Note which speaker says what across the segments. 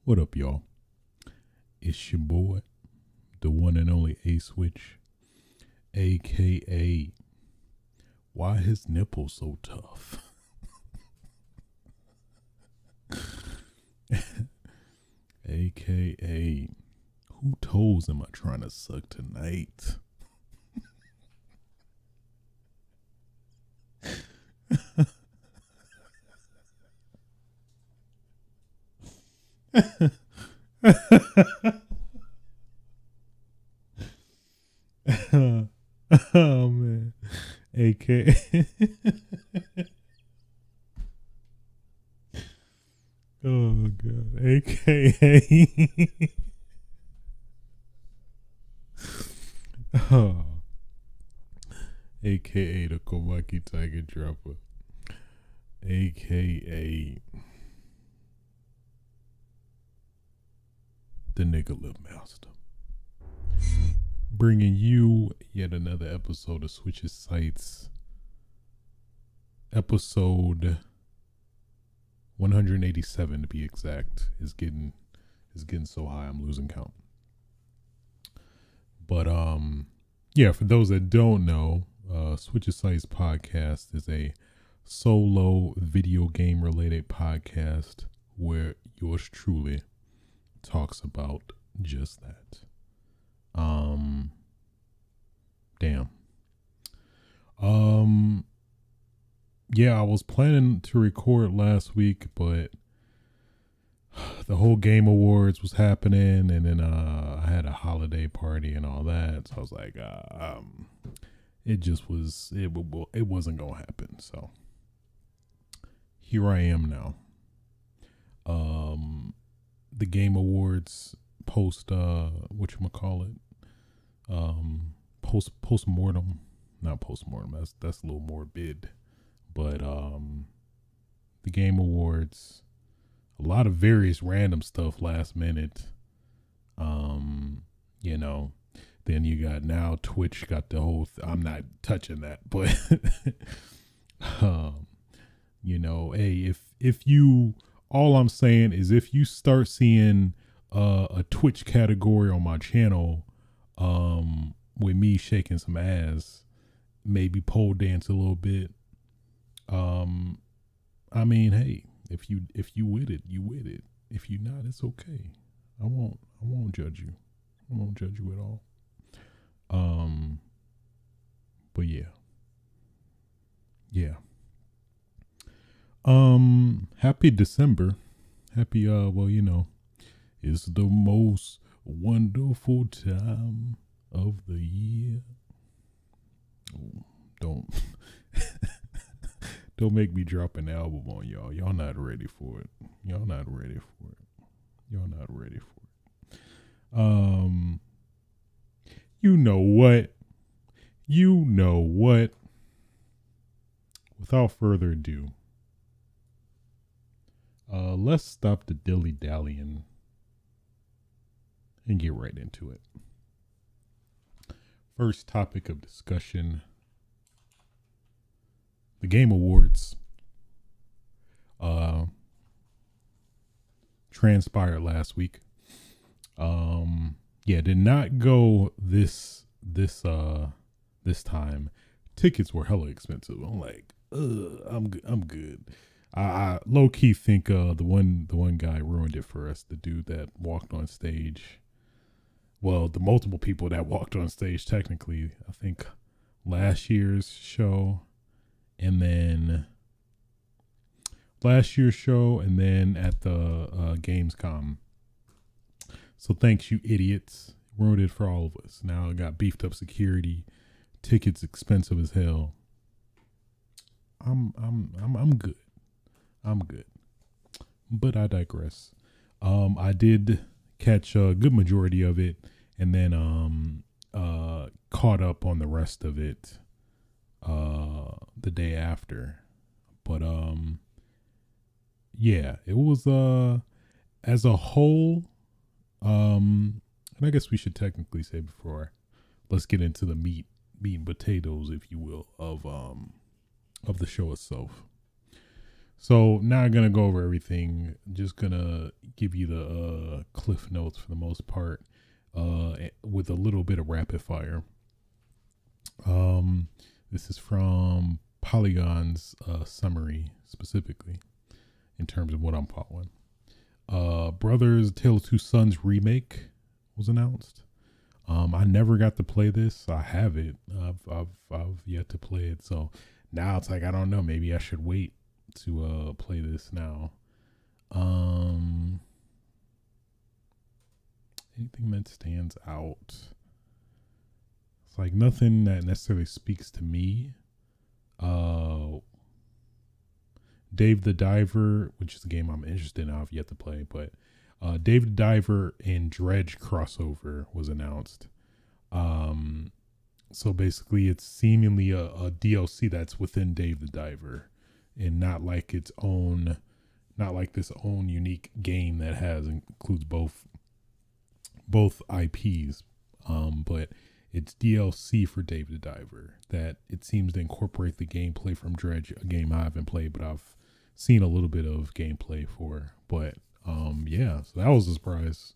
Speaker 1: What up, y'all? It's your boy, the one and only A Switch, aka Why His Nipples So Tough? aka Who toes am I trying to suck tonight? Oh man. AKA Oh god. AKA oh. AKA the Komaki Tiger Dropper. AKA the Nigga Lip Master. Bringing you yet another episode of Switches Sights. Episode 187 to be exact. is getting so high I'm losing count. But yeah, for those that don't know, Switches Sights podcast is a solo video game related podcast where yours truly talks about just that. Damn. Yeah, I was planning to record last week, but the whole Game Awards was happening, and then I had a holiday party and all that, so I was like, it wasn't gonna happen. So here I am now. The Game Awards post post-mortem, not post-mortem, that's a little morbid, but the Game Awards, a lot of various random stuff last minute. Then you got now Twitch got the whole I'm not touching that, but hey, if you, all I'm saying is if you start seeing a Twitch category on my channel with me shaking some ass, maybe pole dance a little bit, I mean, hey, if you with it, you with it. If you not, it's okay. I won't judge you. I won't judge you at all. But yeah. Happy December. Happy it's the most wonderful time of the year. Don't don't make me drop an album on y'all. Y'all not ready for it. Y'all not ready for it. You know what? Without further ado, let's stop the dilly-dallying and get right into it. First topic of discussion, the Game Awards transpired last week. Did not go this time. Tickets were hella expensive. I'm like, I'm good. I low key think the one guy ruined it for us. The dude that walked on stage. Well, the multiple people that walked on stage technically. I think last year's show, and then at the Gamescom. So thanks, you idiots. Ruined it for all of us. Now I got beefed up security, tickets expensive as hell. I'm good. I'm good. But I digress. I did catch a good majority of it, and then caught up on the rest of it the day after. But it was as a whole, and I guess we should technically say before let's get into the meat and potatoes, if you will, of the show itself. So now I'm gonna go over everything. Just gonna give you the cliff notes for the most part, with a little bit of rapid fire. This is from Polygon's summary specifically in terms of what I'm following. Brothers Tale of Two Sons remake was announced. I never got to play this. I have it. I've yet to play it. So now it's like, I don't know. Maybe I should wait to play this now. Anything that stands out? It's like nothing that necessarily speaks to me. Dave the Diver, which is a game I'm interested in, I've yet to play, but Dave the Diver and Dredge crossover was announced. So basically it's seemingly a DLC that's within Dave the Diver and not like its own, not like this own unique game that includes both IPs. But it's DLC for Dave the Diver that it seems to incorporate the gameplay from Dredge, a game I haven't played, but I've seen a little bit of gameplay for. But yeah, so that was a surprise.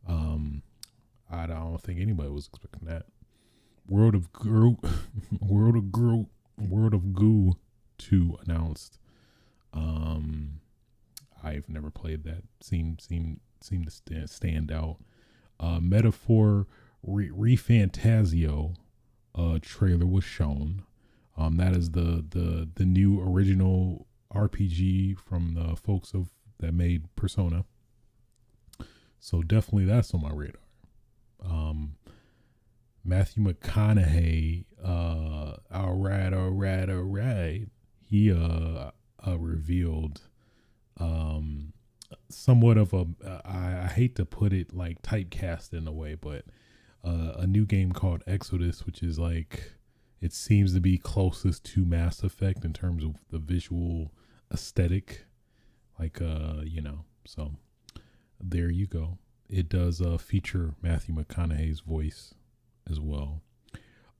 Speaker 1: I don't think anybody was expecting that. World of Goo 2 announced. I've never played that. Seemed to stand out. Metaphor Refantasio trailer was shown. That is the new original RPG from the folks that made Persona. So definitely that's on my radar. Matthew McConaughey, all right. He revealed somewhat of I hate to put it like typecast in a way, but a new game called Exodus, which is like, it seems to be closest to Mass Effect in terms of the visual aesthetic, like so there you go. It does feature Matthew McConaughey's voice as well.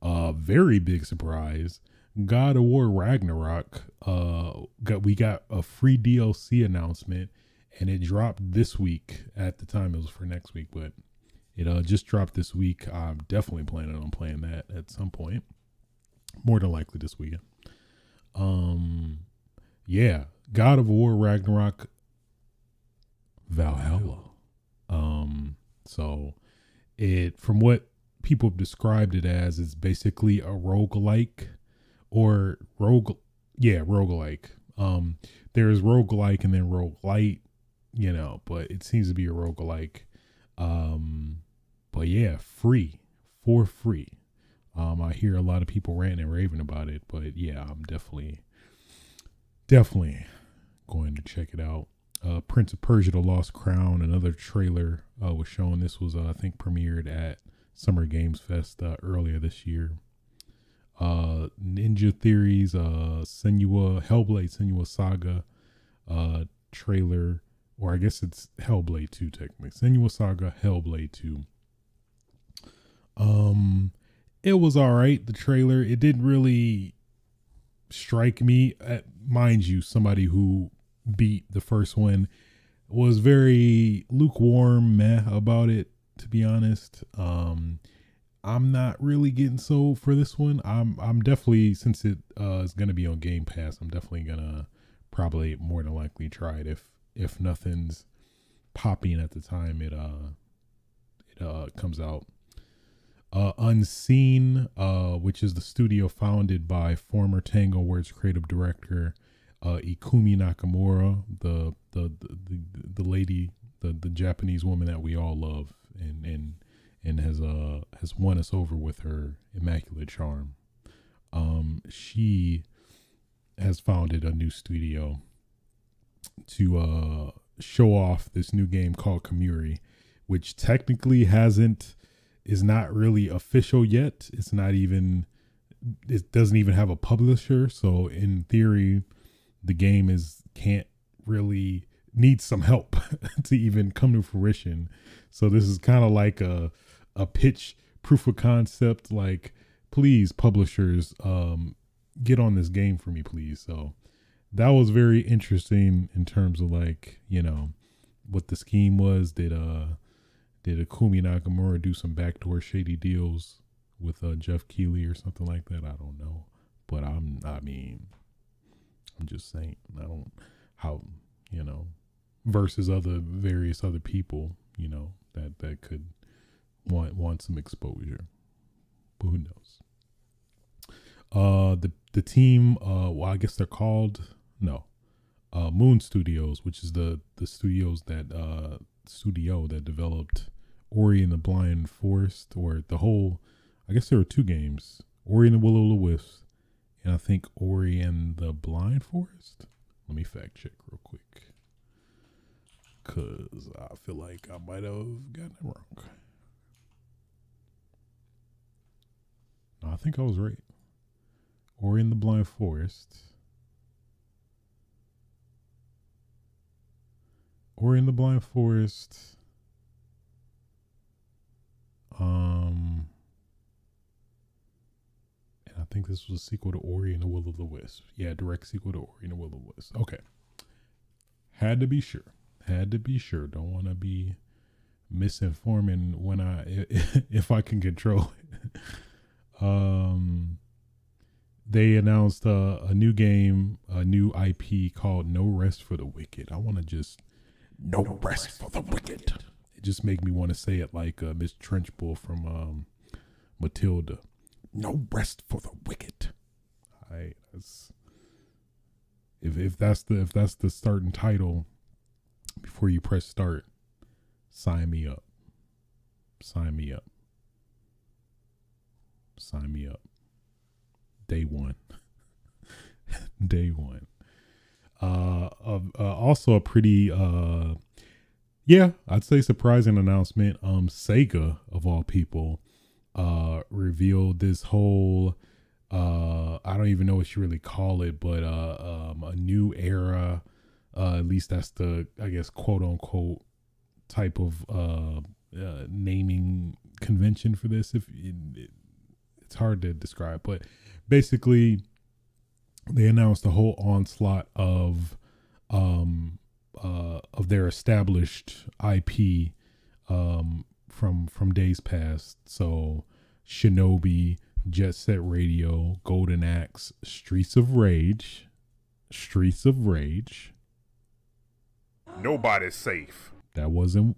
Speaker 1: Very big surprise, God of War Ragnarok we got a free DLC announcement, and it dropped this week. At the time it was for next week, but it just dropped this week. I'm definitely planning on playing that at some point, more than likely this weekend. Yeah, God of War Ragnarok Valhalla. So it, from what people have described it as, it's basically a roguelike or roguelike. There's roguelike and then roguelite, but it seems to be a roguelike. But yeah, for free. I hear a lot of people ranting and raving about it, but yeah, I'm definitely going to check it out. Prince of Persia: The Lost Crown, another trailer was shown. This was I think premiered at Summer Games Fest earlier this year. Ninja Theory's Hellblade Senua Saga trailer, or I guess it's Hellblade 2 technically. Senua Saga Hellblade 2. It was alright, the trailer. It didn't really strike me. Mind you, somebody who beat the first one was very lukewarm about it, to be honest. I'm not really getting sold for this one. I'm definitely, since it is going to be on Game Pass, I'm definitely gonna probably more than likely try it if nothing's popping at the time it comes out. Unseen, which is the studio founded by former Tangleworks creative director Ikumi Nakamura, the lady, the Japanese woman that we all love, and has won us over with her immaculate charm. She has founded a new studio to show off this new game called Kamuri, which technically is not really official yet. It doesn't even have a publisher. So in theory, the game needs some help to even come to fruition. So this is kind of like a pitch proof of concept, like, please publishers, get on this game for me, please. So that was very interesting in terms of like, what the scheme was. Did Akumi Nakamura do some backdoor shady deals with Jeff Keighley or something like that? I don't know, but I'm just saying, I don't how versus other various other people, that could want some exposure, but who knows? The team, well, I guess they're called Moon Studios, which is the studio that developed Ori and the Blind Forest, or the whole. I guess there were two games: Ori and the Will o' the Wisp, and I think Ori and the Blind Forest. Let me fact check real quick, cause I feel like I might have gotten it wrong. No, I think I was right. Ori and the Blind Forest. Ori and the Blind Forest. And I think this was a sequel to Ori and the Will of the Wisp. Yeah, direct sequel to Ori and the Will of the Wisp. Okay. Had to be sure. Don't want to be misinforming when if I can control it. They announced a new game, a new IP called No Rest for the Wicked. I want to just No Rest for the Wicked. It just make me want to say it like Miss Trenchbull from Matilda. No rest for the wicked. If that's the starting title before you press start, sign me up. Sign me up. Sign me up. Day one. Day one. Also a pretty I'd say surprising announcement. Sega, of all people, revealed this whole I don't even know what you really call it, but a new era, at least that's the, I guess, quote unquote type of naming convention for this. It's hard to describe, but basically they announced a whole onslaught of their established IP from days past. So Shinobi, Jet Set Radio, Golden Axe, Streets of Rage.
Speaker 2: Nobody's safe.
Speaker 1: That wasn't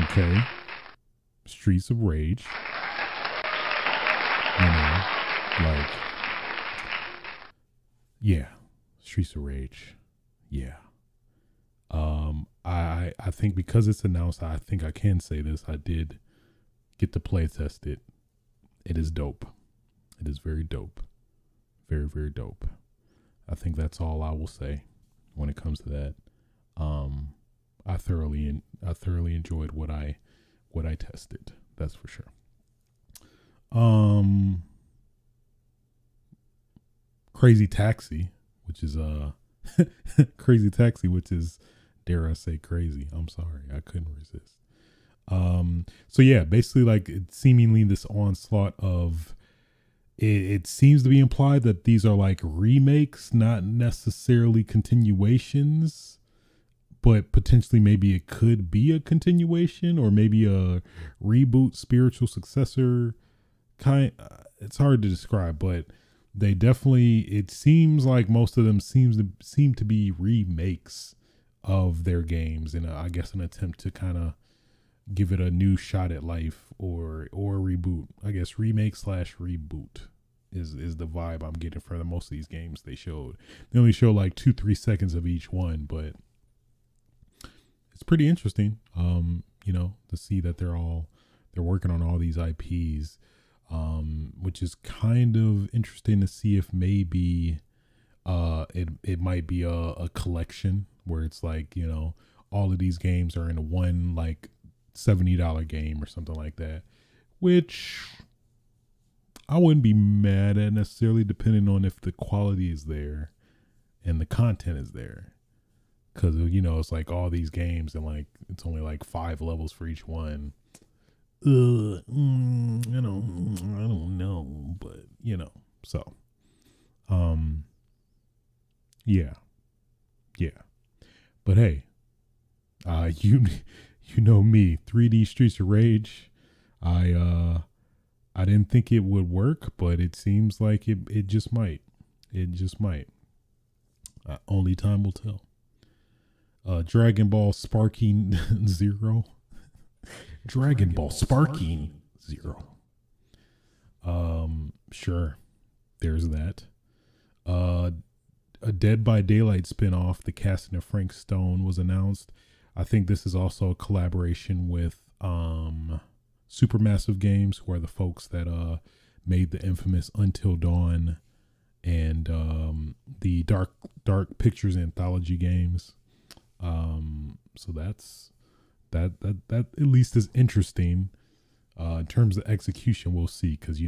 Speaker 1: okay. Streets of Rage. Like, yeah, Streets of Rage. Yeah. I think because it's announced, I think I can say this. I did get to play test it. It is dope. It is very dope. Very, very dope. I think that's all I will say when it comes to that. I thoroughly enjoyed what I tested. That's for sure. Crazy Taxi, which is Crazy Taxi, which is, dare I say, crazy. I'm sorry, I couldn't resist. So yeah, basically, like, seemingly this onslaught of it seems to be implied that these are like remakes, not necessarily continuations, but potentially maybe it could be a continuation or maybe a reboot, spiritual successor kind. It's hard to describe, but they definitely, it seems like most of them seem to be remakes of their games, in I guess an attempt to kind of give it a new shot at life, or reboot. I guess remake / reboot is the vibe I'm getting for most of these games they showed. They only show like 2-3 seconds of each one, but it's pretty interesting, to see that they're working on all these IPs, which is kind of interesting to see if maybe it might be a collection where it's like, all of these games are in one like $70 game or something like that, which I wouldn't be mad at necessarily, depending on if the quality is there and the content is there. Because, it's like all these games and like it's only like 5 levels for each one. I don't know, but So, yeah, yeah. But hey, you know me, 3D Streets of Rage. I didn't think it would work, but it seems like it just might. It just might. Only time will tell. Dragon Ball Sparking Zero. Dragon Ball Sparking Zero. Sure. There's that. A Dead by Daylight spinoff, The Casting of Frank Stone, was announced. I think this is also a collaboration with Supermassive Games, who are the folks that made the infamous Until Dawn and the Dark Pictures anthology games. So that at least is interesting. In terms of execution, we'll see, because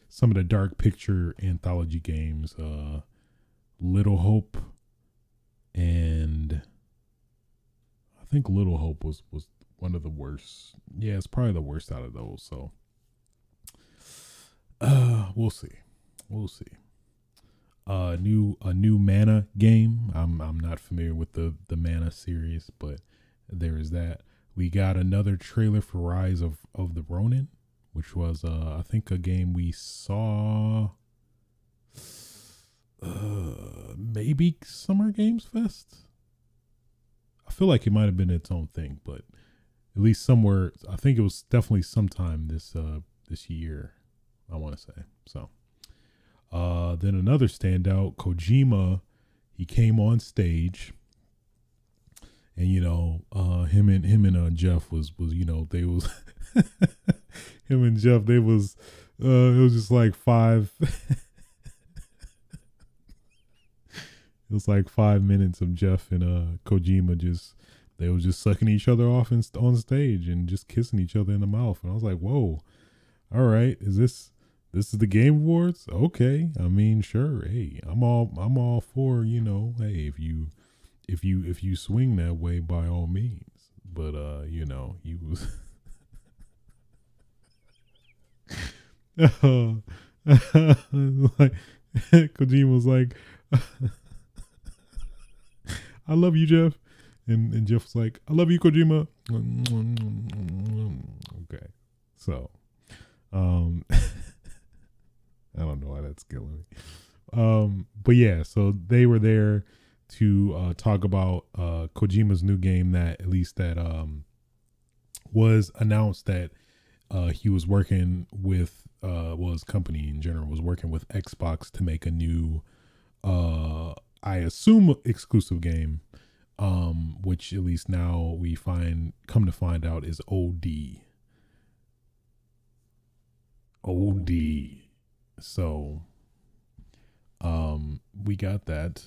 Speaker 1: some of the Dark Picture anthology games, Little Hope, and I think Little Hope was one of the worst. Yeah, it's probably the worst out of those. So we'll see. A new Mana game. I'm not familiar with the Mana series, but there is that. We got another trailer for Rise of the Ronin, which was I think a game we saw maybe Summer Games Fest. I feel like it might have been its own thing, but at least somewhere, I think it was definitely sometime this year, I want to say. So then another standout, Kojima, he came on stage, and him and Jeff was they was him and Jeff, they was it was just like five it was like 5 minutes of Jeff and Kojima they was just sucking each other off on stage and just kissing each other in the mouth. And I was like, whoa, all right, this is the Game Awards? Okay, I mean, sure. Hey, I'm all for, hey, if you swing that way, by all means. But he was like, Kojima was like, I love you, Jeff. And Jeff was like, I love you, Kojima. Okay. So, I don't know why that's killing me. But yeah, so they were there to talk about Kojima's new game that was announced that he was working with, his company in general was working with Xbox to make a new, I assume, exclusive game, which at least now come to find out is OD. So, we got that.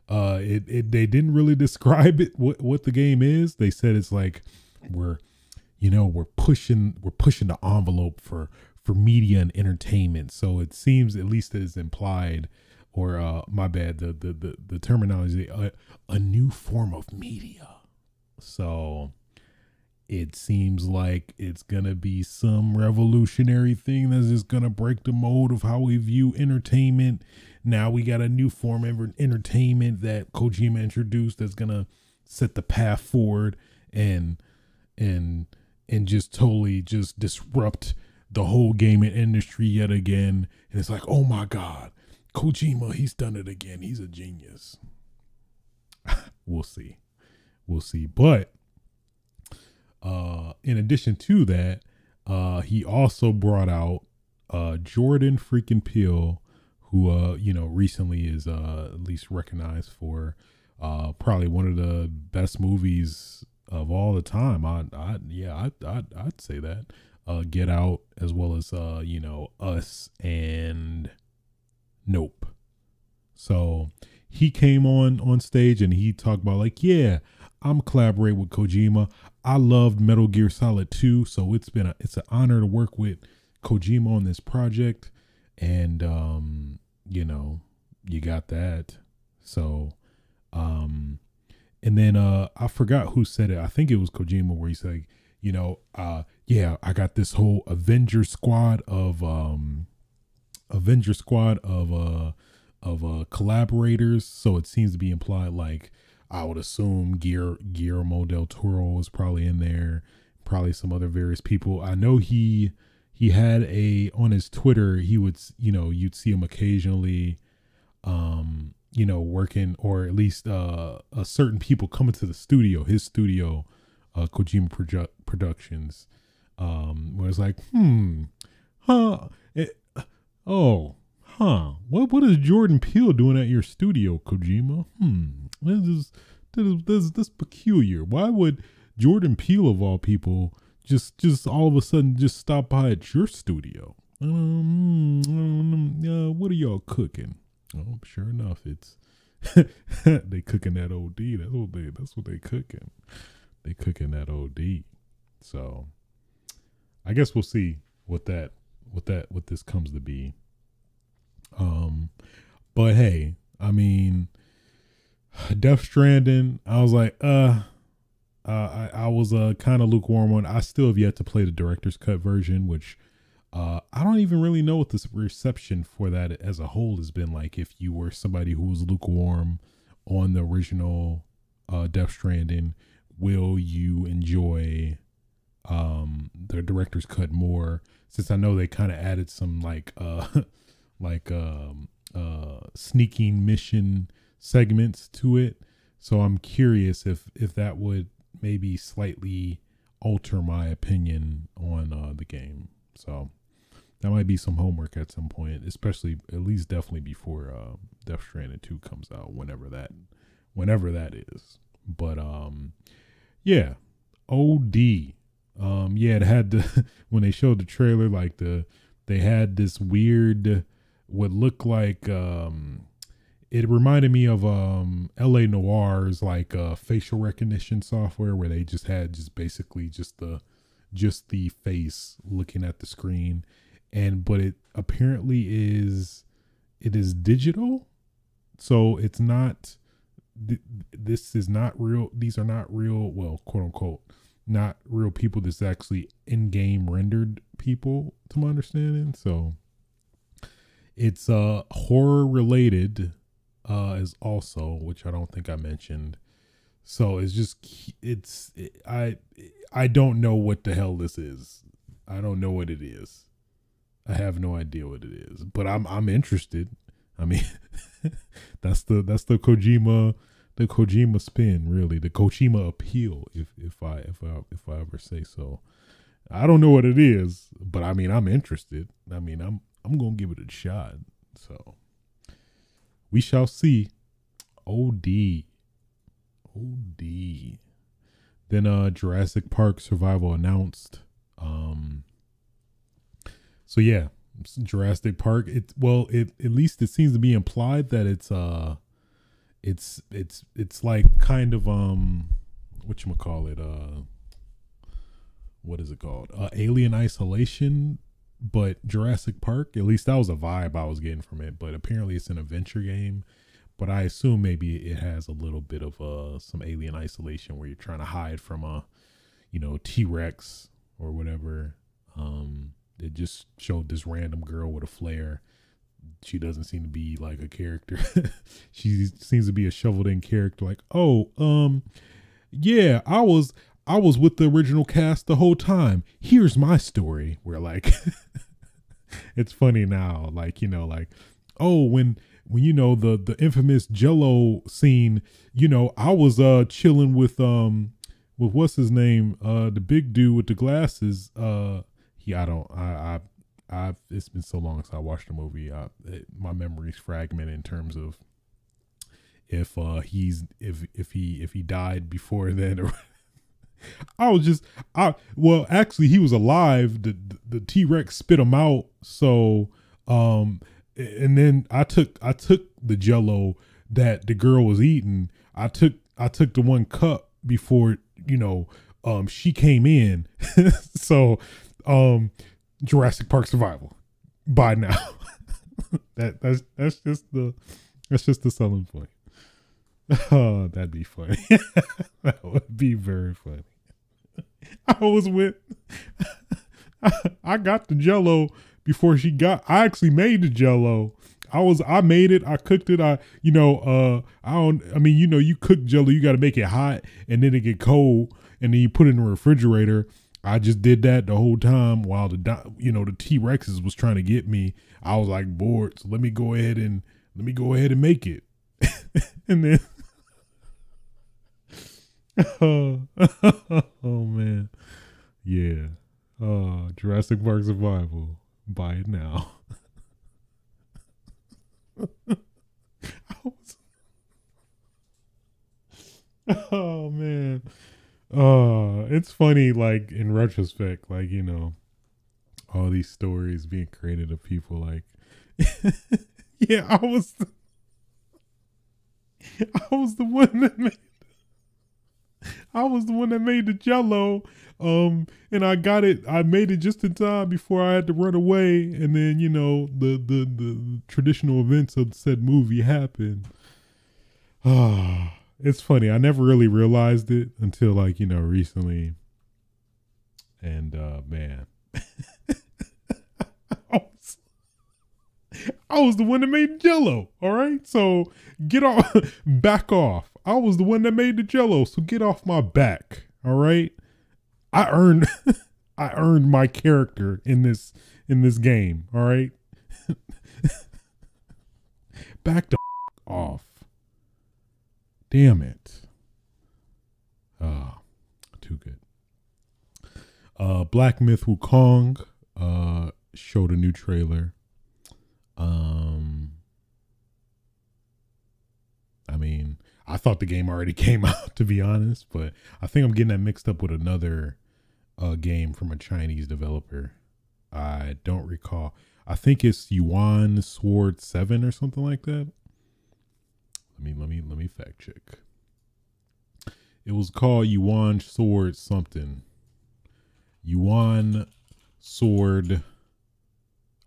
Speaker 1: They didn't really describe it, what the game is. They said it's like we're pushing the envelope for media and entertainment. So it seems, at least it is implied, or my bad, the terminology, a new form of media. So it seems like it's gonna be some revolutionary thing that's just gonna break the mold of how we view entertainment. Now we got a new form of entertainment that Kojima introduced that's gonna set the path forward and just totally just disrupt the whole gaming industry yet again. And it's like, oh my God, Kojima, he's done it again. He's a genius. We'll see. But in addition to that, he also brought out Jordan freaking Peele, who recently is at least recognized for probably one of the best movies of all the time. I'd say that. Get Out, as well as Us and Nope. So he came on stage and he talked about like, yeah, I'm collaborating with Kojima. I loved Metal Gear Solid 2, so it's an honor to work with Kojima on this project. And you got that. So and then I forgot who said it. I think it was Kojima, where he's like, yeah, I got this whole Avenger squad of Avenger squad of collaborators. So it seems to be implied, like, I would assume Guillermo del Toro is probably in there, probably some other various people. I know he had on his Twitter, he would, you'd see him occasionally, working, or at least a certain people coming to the studio, his studio, Kojima Productions, where it's like, what is Jordan Peele doing at your studio, Kojima? This is peculiar. Why would Jordan Peele, of all people, just all of a sudden just stop by at your studio? What are y'all cooking? Oh, sure enough, it's they cooking that OD. That's what they cooking. They cooking that OD. So I guess we'll see what this comes to be. But hey, I mean, Death Stranding, I was like, I was kind of lukewarm on. I still have yet to play the director's cut version, which I don't even really know what the reception for that as a whole has been like. If you were somebody who was lukewarm on the original Death Stranding, will you enjoy the director's cut more? Since I know they kind of added some sneaking mission segments to it, so I'm curious if that would maybe slightly alter my opinion on the game. So that might be some homework at some point, especially at least definitely before Death Stranding 2 comes out, whenever that is. But yeah, OD. It had when they showed the trailer, like they had this weird, what looked like it reminded me of LA Noir's like facial recognition software, where they just had basically the face looking at the screen, but it apparently is digital, so it's not. This is not real. These are not real. Well, quote unquote, not real people. This is actually in-game rendered people, to my understanding. So it's horror related is also, which I don't think I mentioned. So I don't know what the hell this is. I don't know what it is. I have no idea what it is, but I'm interested. I mean, that's the Kojima spin, really, the Kojima appeal, if I ever say so. I don't know what it is, but I mean, I'm interested. I mean, I'm gonna give it a shot. So we shall see. OD. Then Jurassic Park Survival announced. So yeah, Jurassic Park. At least it seems to be implied that it's like kind of whatchamacallit, what is it called? Alien Isolation, but Jurassic Park. At least that was a vibe I was getting from it. But apparently it's an adventure game. But I assume maybe it has a little bit of some Alien Isolation, where you're trying to hide from a T-Rex or whatever. It just showed this random girl with a flare. She doesn't seem to be like a character. She seems to be a shoveled in character. Like, yeah, I was with the original cast the whole time. Here's my story. Where like, it's funny now. Like, when the infamous Jello scene, I was chilling with what's his name, the big dude with the glasses. It's been so long since I watched the movie. My memory's fragmented in terms of if he died before then, or actually he was alive. The T-Rex spit him out. So and then I took the Jello that the girl was eating. I took the one cup before she came in. So Jurassic Park Survival by now. that's just the selling point. Oh, that'd be funny. That would be very funny. I got the Jello before she got. I actually made the Jello. I made it. I cooked it. I mean, you cook Jello, you got to make it hot and then it get cold and then you put it in the refrigerator. I just did that the whole time while the T-Rexes was trying to get me. I was like bored, so let me go ahead and make it. And then, oh man, yeah. Jurassic Park Survival. Buy it now. Oh man. It's funny, like in retrospect, like, all these stories being created of people like yeah, I was the one that made the Jello. And I made it just in time before I had to run away, and then the traditional events of said movie happened. It's funny. I never really realized it until recently. And man. I was the one that made Jello. All right. So get off, back off. I was the one that made the Jello. So get off my back. All right. I earned my character in this game. All right. Back the off. Damn it. Too good. Black Myth Wukong showed a new trailer. I mean, I thought the game already came out, to be honest, but I think I'm getting that mixed up with another game from a Chinese developer. I don't recall. I think it's Yuan Sword 7 or something like that. Let me fact check. It was called Yuan Sword something. Yuan Sword.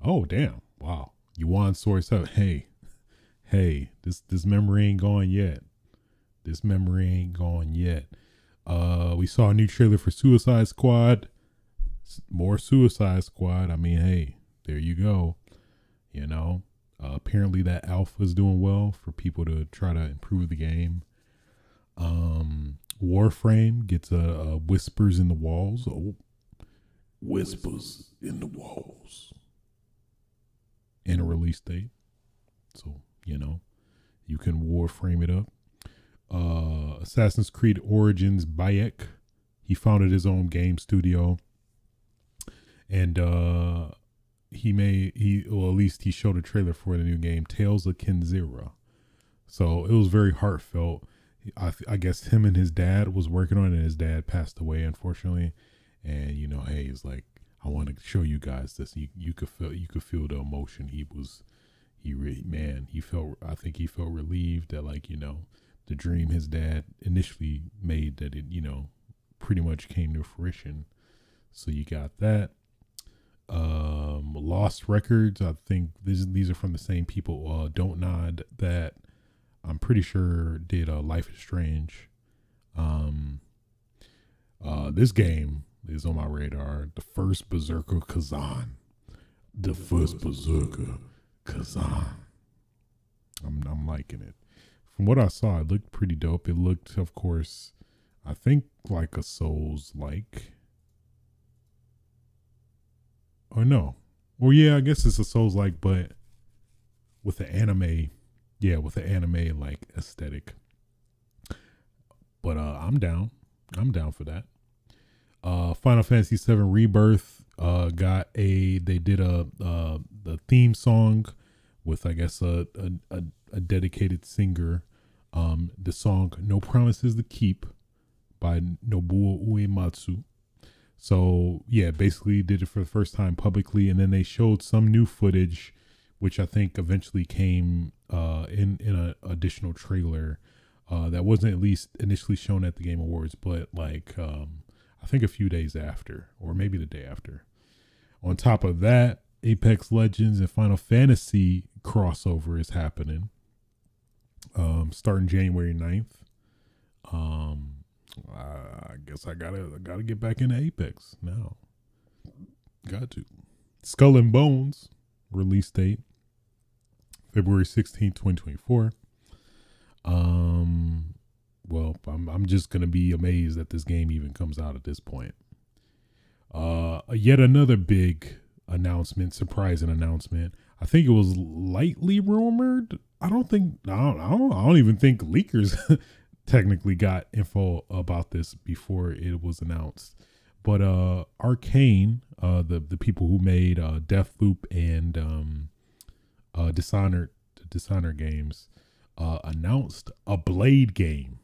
Speaker 1: Oh damn! Wow. Yuan Sword 7. Hey, this memory ain't gone yet. This memory ain't gone yet. We saw a new trailer for Suicide Squad. More Suicide Squad. I mean, hey, there you go. Apparently that alpha is doing well for people to try to improve the game. Warframe gets a Whispers in the Walls. Oh, Whispers in the Walls. And a release date. So, you can Warframe it up. Assassin's Creed Origins Bayek. He founded his own game studio. And at least he showed a trailer for the new game, Tales of Kenzera. So it was very heartfelt. I guess him and his dad was working on it, and his dad passed away, unfortunately. And hey, he's like, I want to show you guys this. You could feel the emotion. I think he felt relieved that the dream his dad initially made, that it pretty much came to fruition. So you got that. Lost Records, I think these are from the same people. Don't Nod, that I'm pretty sure did Life is Strange. This game is on my radar. The first Berserker Kazan. I'm liking it. From what I saw, it looked pretty dope. It looked, of course, I think like a Souls-like. Or no. Well, yeah, I guess it's a Souls-like, but with the anime, like aesthetic. But I'm down. I'm down for that. Final Fantasy VII Rebirth they did the theme song with, I guess, a dedicated singer. The song No Promises to Keep by Nobuo Uematsu. So yeah, basically did it for the first time publicly, and then they showed some new footage, which I think eventually came in an additional trailer that wasn't at least initially shown at the Game Awards, but I think a few days after, or maybe the day after. On top of that, Apex Legends and Final Fantasy crossover is happening, starting January 9th. I guess I gotta get back into Apex now. Got to. Skull and Bones release date February 16th, 2024. Well, I'm just gonna be amazed that this game even comes out at this point. Yet another big announcement, surprising announcement. I think it was lightly rumored. I don't even think leakers technically got info about this before it was announced. But Arcane, the people who made Deathloop and Dishonored games, announced a Blade game.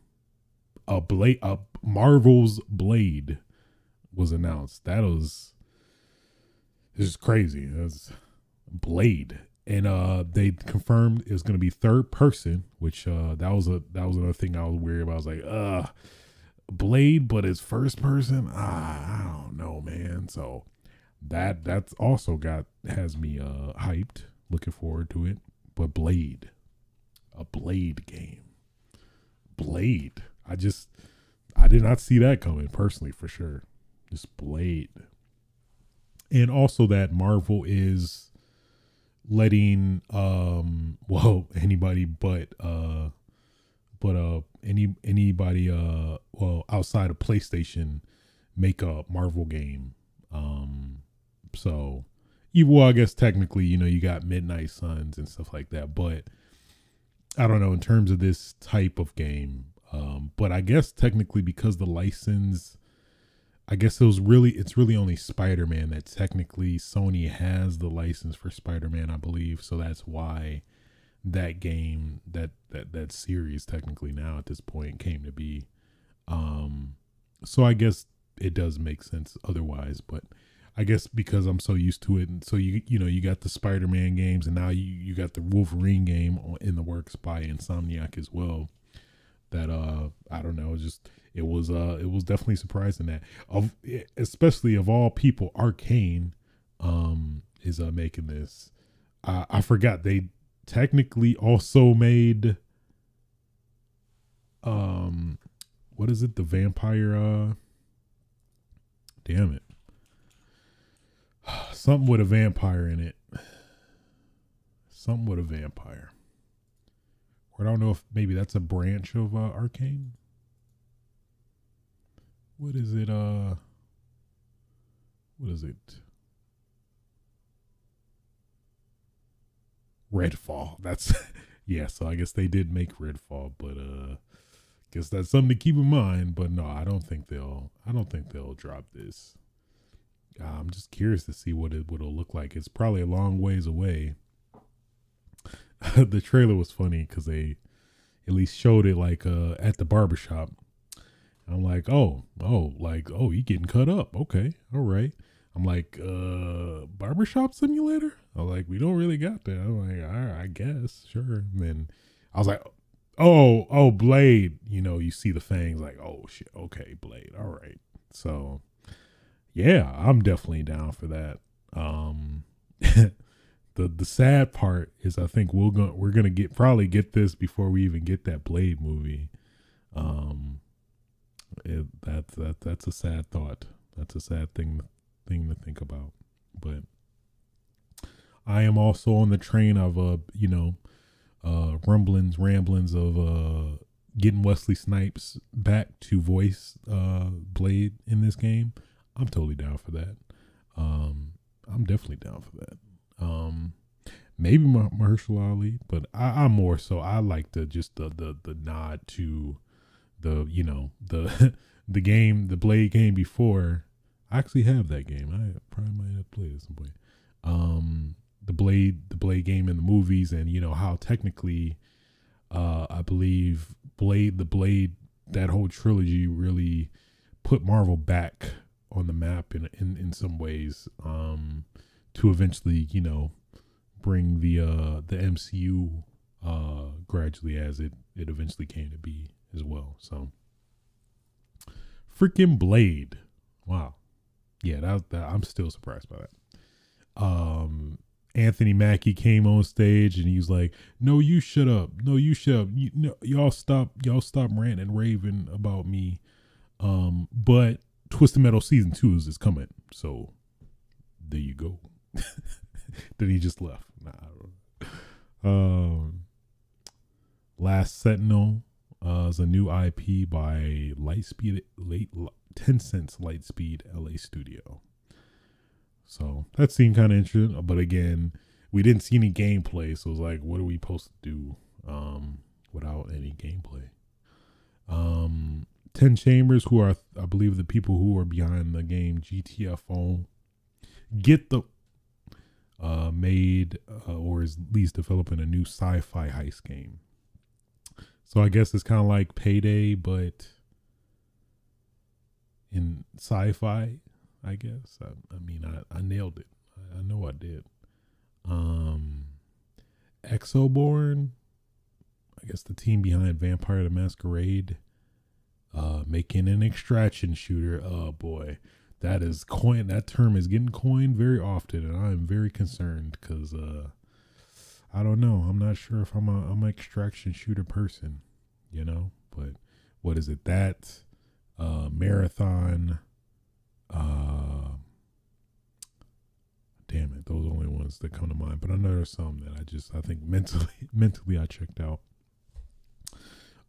Speaker 1: A Marvel's Blade was announced. This is crazy. That's Blade, and they confirmed it's going to be third person, which that was another thing I was worried about. I was like, Blade, but it's first person. I don't know, man. So that's also has me hyped, looking forward to it. But Blade, a Blade game, Blade. I did not see that coming personally, for sure. Just Blade. And also that Marvel is letting anybody anybody outside of PlayStation make a Marvel game. So I guess technically, you got Midnight Suns and stuff like that, but I don't know in terms of this type of game. But I guess technically, because the license, I guess it's really only Spider-Man that technically Sony has the license for Spider-Man, I believe. So that's why that game, that series technically now at this point came to be. So I guess it does make sense otherwise, but I guess because I'm so used to it, and so you got the Spider-Man games, and now you got the Wolverine game in the works by Insomniac as well. That I don't know, it was definitely surprising that especially of all people, Arcane is making this. I forgot they technically also made what is it, the vampire damn it, something with a vampire in it, I don't know if maybe that's a branch of Arcane. What is it? Redfall. That's yeah. So I guess they did make Redfall, but guess that's something to keep in mind. But no, I don't think they'll drop this. I'm just curious to see what it'll look like. It's probably a long ways away. The trailer was funny because they at least showed it like at the barbershop. I'm like, oh, you getting cut up. Okay, all right. I'm like, barbershop simulator? I'm like, we don't really got that. I'm like, all right, I guess, sure. And then I was like, oh, Blade. You see the fangs, like, oh shit, okay, Blade. All right. So yeah, I'm definitely down for that. The sad part is I think we're gonna probably get this before we even get that Blade movie. That's a sad thought. That's a sad thing to think about. But I am also on the train of ramblings of getting Wesley Snipes back to voice Blade in this game. I'm totally down for that. I'm definitely down for that. Maybe Mahershala Ali, but I'm more so I like the nod to the the game, the Blade game before. I actually have that game. I probably might have played it at some point. The Blade game in the movies, and how technically I believe Blade that whole trilogy really put Marvel back on the map in some ways, to eventually bring the MCU gradually as it eventually came to be as well. So freaking Blade, wow, yeah, that I'm still surprised by that. Anthony Mackie came on stage and he was like, "No, you shut up. No, you shut up. Y'all stop ranting and raving about me." But Twisted Metal Season 2 is coming, so there you go. Then he just left. Nah, I don't know. Last Sentinel is a new IP by Tencent's Lightspeed LA studio. So that seemed kind of interesting. But again, we didn't see any gameplay, so it was like, what are we supposed to do without any gameplay? 10 Chambers, who are, I believe, the people who are behind the game GTFO, made or is at least developing a new sci-fi heist game. So I guess it's kind of like Payday, but in sci-fi, I guess. I mean, I nailed it. I know I did. Exoborn, I guess the team behind Vampire the Masquerade, making an extraction shooter. Oh boy, that term is getting coined very often, and I am very concerned because I don't know. I'm not sure if I'm an extraction shooter person, but what is it? That Marathon, damn it, those are the only ones that come to mind. But I know there's some that I think mentally I checked out.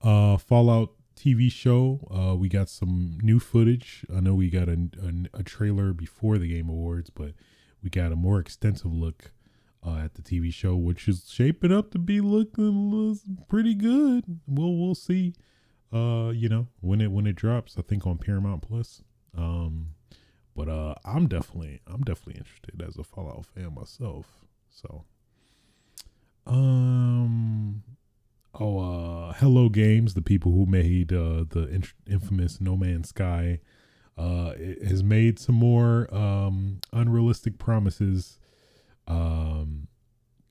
Speaker 1: Fallout TV show. We got some new footage. I know we got a trailer before the Game Awards, but we got a more extensive look at the TV show, which is shaping up to be looking pretty good. We'll see. When it drops, I think on Paramount Plus. But I'm definitely interested as a Fallout fan myself. So, Hello Games, the people who made the infamous No Man's Sky, has made some more unrealistic promises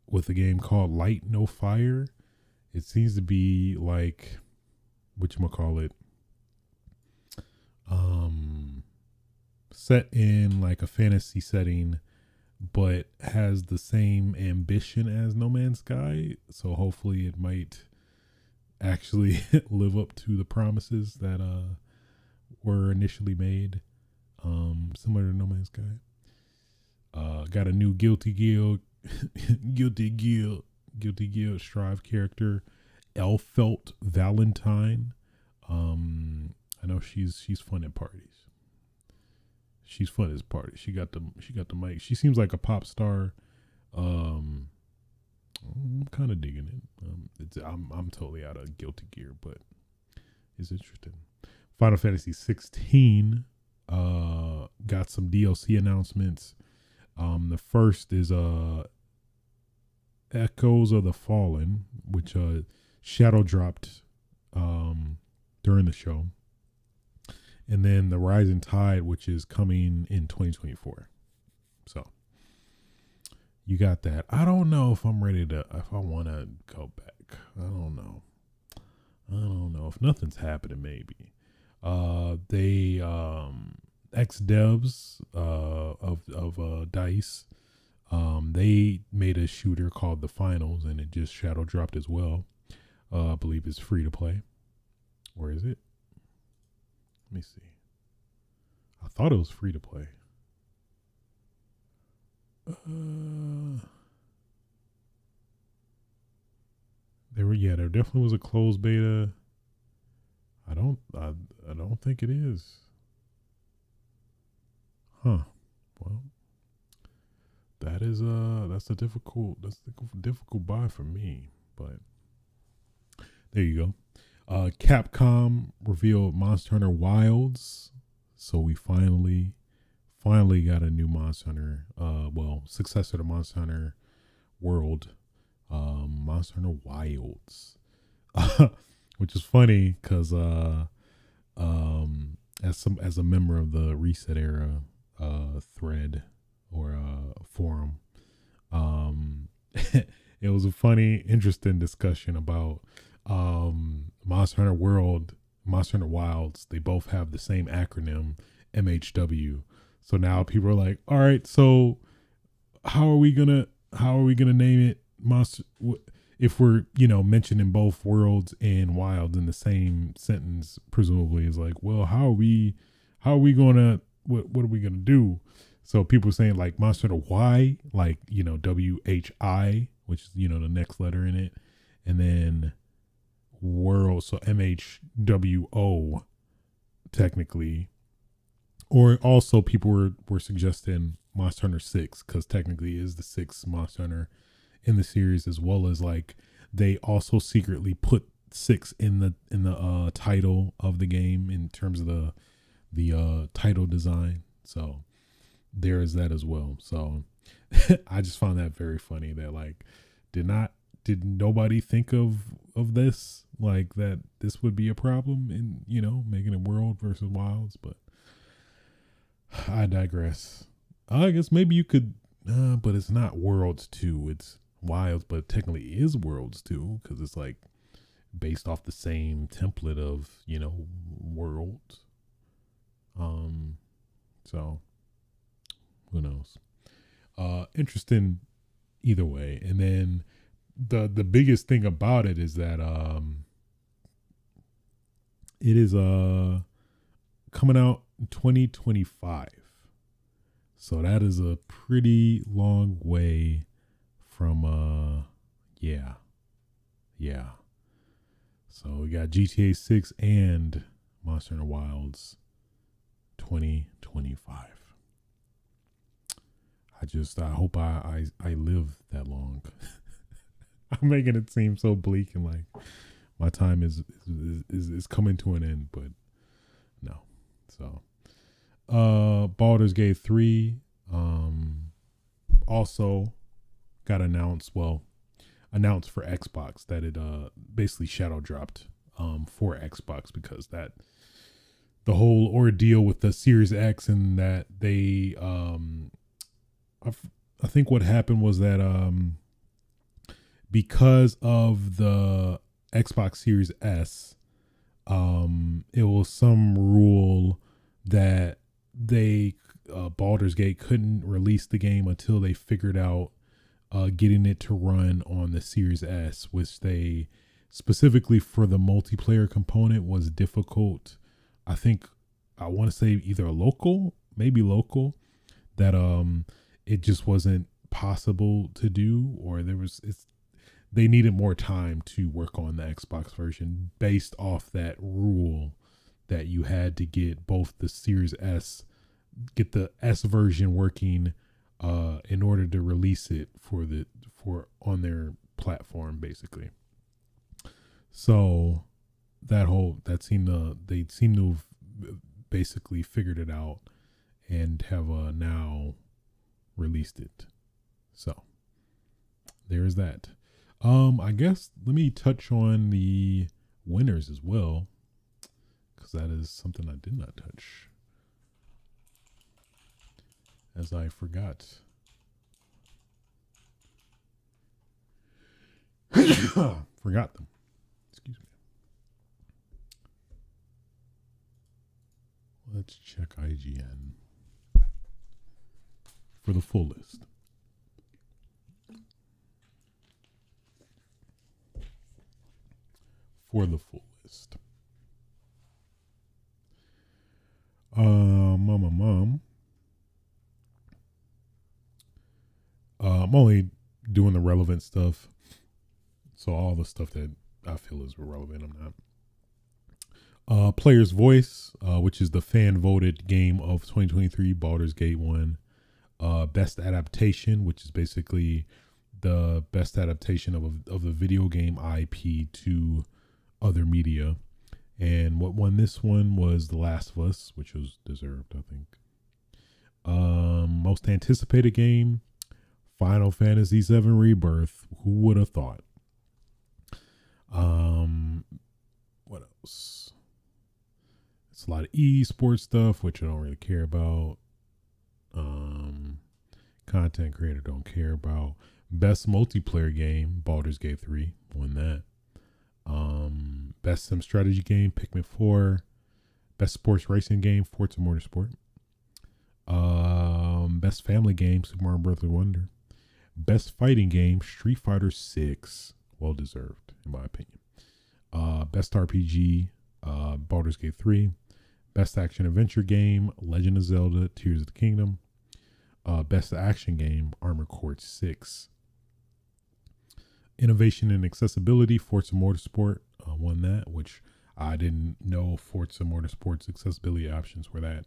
Speaker 1: with a game called Light No Fire. It seems to be like, whatchamacallit, set in like a fantasy setting, but has the same ambition as No Man's Sky. So hopefully it might actually live up to the promises that were initially made, similar to No Man's Sky. Got a new Guilty Gear Strive character, Elfelt Valentine. I know she's fun at parties. She's fun at parties. She got the mic. She seems like a pop star. I'm kind of digging it. I'm totally out of Guilty Gear, but it's interesting. Final Fantasy 16 got some DLC announcements. The first is Echoes of the Fallen, which shadow dropped during the show. And then the Rising Tide, which is coming in 2024. So you got that. I don't know if I'm ready if I want to go back. I don't know. If nothing's happening, maybe. They ex-devs of DICE, they made a shooter called The Finals, and it just shadow dropped as well. I believe it's free to play. Where is it? Let me see. I thought it was free to play. There definitely was a closed beta. I don't think it is. Huh. Well, that's a difficult buy for me, but there you go. Capcom revealed Monster Hunter Wilds, so we finally got a new Monster Hunter, successor to Monster Hunter World, Monster Hunter Wilds, which is funny because as a member of the Reset Era thread or forum, it was a funny, interesting discussion about Monster Hunter World, Monster Hunter Wilds. They both have the same acronym, MHW. So now people are like, all right, so how are we gonna name it Monster if we're mentioning both Worlds and Wilds in the same sentence? Presumably is like, well, how are we gonna what are we gonna do? So people saying like Monster Hunter Y, like, you know, WHI, which is, you know, the next letter in it, and then World, so MHWO technically. Or also people were suggesting Monster Hunter 6 because technically it is the sixth Monster Hunter in the series, as well as like they also secretly put 6 in the title of the game in terms of the title design. So there is that as well. So I just found that very funny that like did nobody think of this, like that this would be a problem in, you know, making it World versus Wilds. But I digress. I guess maybe you could, but it's not Worlds 2, it's Wilds, but technically is Worlds 2 because it's like based off the same template of, you know, Worlds. So who knows? Interesting either way. And then the biggest thing about it is that it is coming out in 2025. So that is a pretty long way from yeah. So we got GTA 6 and Monster Hunter Wilds 2025. I hope I live that long. I'm making it seem so bleak and like my time is coming to an end, but no. So Baldur's Gate 3 also got announced for Xbox, that it basically shadow dropped for Xbox because that the whole ordeal with the Series X, and that they I think what happened was that because of the Xbox Series S, it was some rule that they Baldur's Gate couldn't release the game until they figured out getting it to run on the Series S, which they specifically for the multiplayer component was difficult. I think I want to say either maybe local, that it just wasn't possible to do, or they needed more time to work on the Xbox version based off that rule that you had to get both the Series S, get the S version working in order to release it for on their platform, basically. So they seem to have basically figured it out and have now released it. So there's that. I guess let me touch on the winners as well, because that is something I did not touch, as I forgot. Forgot them. Excuse me. Let's check IGN for the full list. Mom. I'm only doing the relevant stuff. So all the stuff that I feel is relevant, I'm not. Player's Voice, which is the fan voted game of 2023, Baldur's Gate 1. Best Adaptation, which is basically the best adaptation of the video game IP to other media. And what won this one was The Last of Us, which was deserved, I think. Most anticipated game, Final Fantasy VII Rebirth. Who would have thought? What else? It's a lot of esports stuff, which I don't really care about. Content creator don't care about. Best multiplayer game, Baldur's Gate 3, won that. Best sim strategy game, Pikmin 4. Best sports racing game, Forza Motorsport. Best family game, Super Mario Bros. Wonder. Best fighting game, Street Fighter 6. Well deserved, in my opinion. Best RPG, Baldur's Gate 3. Best action adventure game, Legend of Zelda: Tears of the Kingdom. Best Action Game, Armored Core 6. Innovation and Accessibility, Forza Motorsport won that, which I didn't know Forza Motorsport's accessibility options were that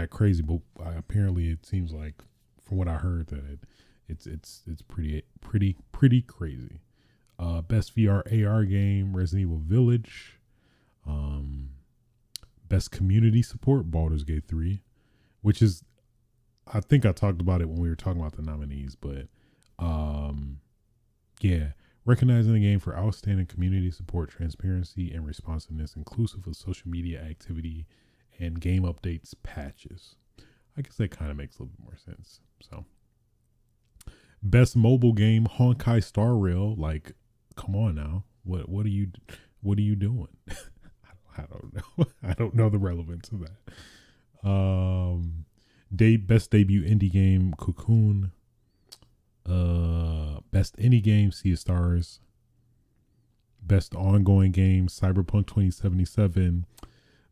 Speaker 1: crazy, but apparently it seems like, from what I heard, that it's pretty crazy. Best VR AR game, Resident Evil Village. Best community support, Baldur's Gate 3, which is, I think I talked about it when we were talking about the nominees, but yeah, recognizing the game for outstanding community support, transparency, and responsiveness, inclusive of social media activity and game updates, patches. I guess that kind of makes a little bit more sense. So, best mobile game, Honkai Star Rail. Like, come on now, what are you doing? I don't know. I don't know the relevance of that. Best debut indie game, Cocoon. Best indie game, Sea of Stars. Best ongoing game, Cyberpunk 2077.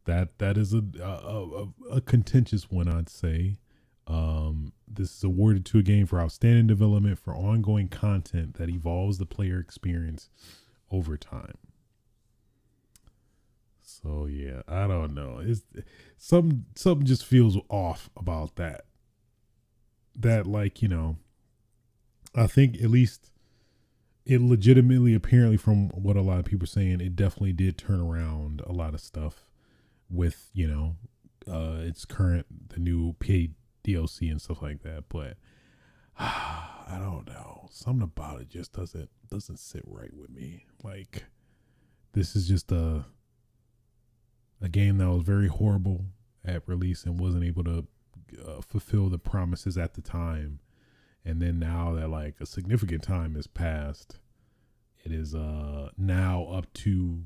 Speaker 1: That is a contentious one, I'd say. This is awarded to a game for outstanding development for ongoing content that evolves the player experience over time. So yeah, I don't know. It's something just feels off about that. That, like, you know, I think at least it legitimately, apparently from what a lot of people are saying, it definitely did turn around a lot of stuff with, you know, its current, the new paid DLC and stuff like that. But I don't know. Something about it just doesn't sit right with me. Like, this is just a game that was very horrible at release and wasn't able to fulfill the promises at the time. And then now that, like, a significant time has passed, it is now up to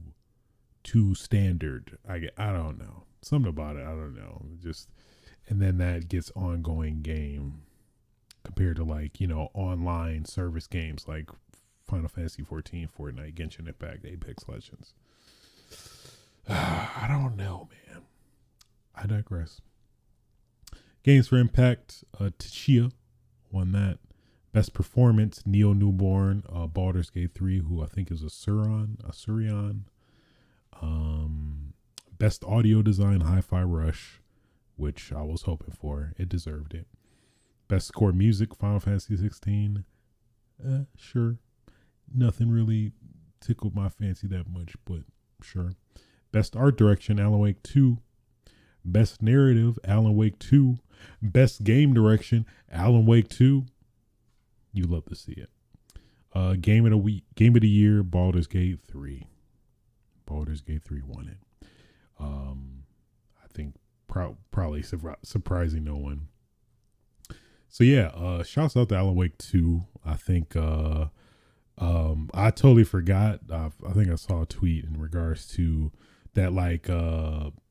Speaker 1: standard. I don't know. Something about it, I don't know. Just, and then that gets ongoing game compared to, like, you know, online service games like Final Fantasy 14, Fortnite, Genshin Impact, Apex Legends. I don't know, man. I digress. Games for Impact, Tchia won that. Best Performance, Neo Newborn, Baldur's Gate 3, who I think is a Surion. Best Audio Design, Hi-Fi Rush, which I was hoping for. It deserved it. Best Score Music, Final Fantasy 16. Sure. Nothing really tickled my fancy that much, but sure. Best Art Direction, Alan Wake 2. Best Narrative, Alan Wake 2. Best Game Direction, Alan Wake 2. You love to see it. Game of the Year, Baldur's Gate 3. Baldur's Gate 3 won it. I think probably surprising no one. So yeah, shouts out to Alan Wake 2. I think I totally forgot. I think I saw a tweet in regards to that, like,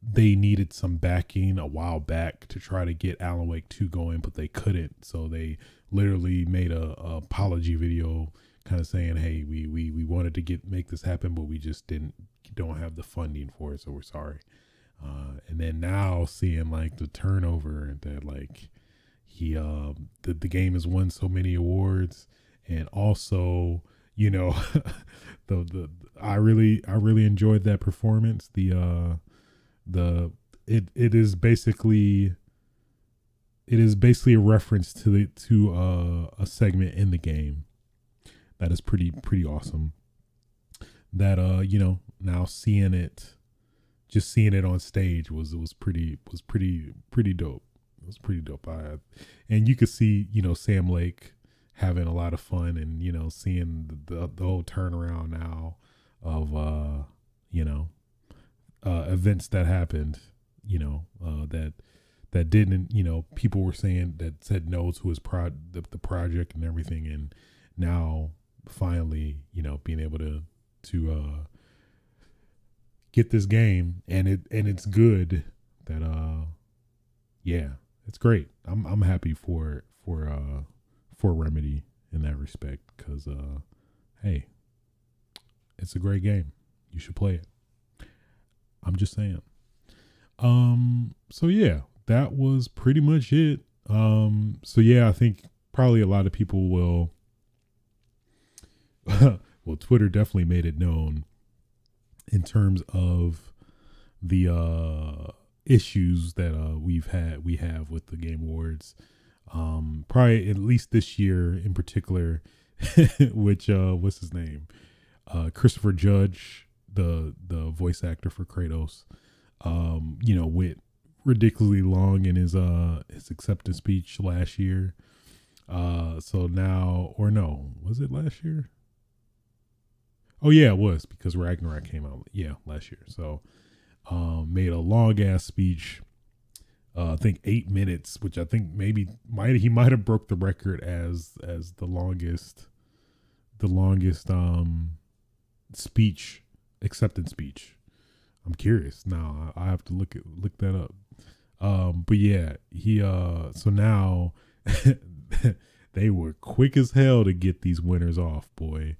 Speaker 1: they needed some backing a while back to try to get Alan Wake 2 going, but they couldn't. So they literally made a apology video kind of saying, hey, we wanted to make this happen, but we just don't have the funding for it, so we're sorry. And then now seeing, like, the turnover that, like, the game has won so many awards, and also, you know, I really enjoyed that performance. It is basically a reference to a segment in the game that is pretty awesome. That you know, now seeing it on stage was pretty dope. It was pretty dope. And you could see, you know, Sam Lake having a lot of fun, and, you know, seeing the whole turnaround now of you know, events that happened, you know, that didn't, you know, people were saying that said no to his the project and everything, and now finally, you know, being able to get this game, and it's good. That yeah, it's great. I'm happy for Remedy in that respect, because hey, it's a great game. You should play it. I'm just saying. So yeah, that was pretty much it So yeah, I think probably a lot of people will. Well, Twitter definitely made it known in terms of the issues that we have with the Game Awards. Probably at least this year in particular, which what's his name? Christopher Judge, the voice actor for Kratos, went ridiculously long in his acceptance speech last year. So now, or no, was it last year? Oh yeah, it was, because Ragnarok came out last year. So made a long ass speech. I think 8 minutes, which I think maybe he might have broke the record as the longest speech, acceptance speech. I'm curious now. I have to look that up. But yeah, he so now they were quick as hell to get these winners off, boy.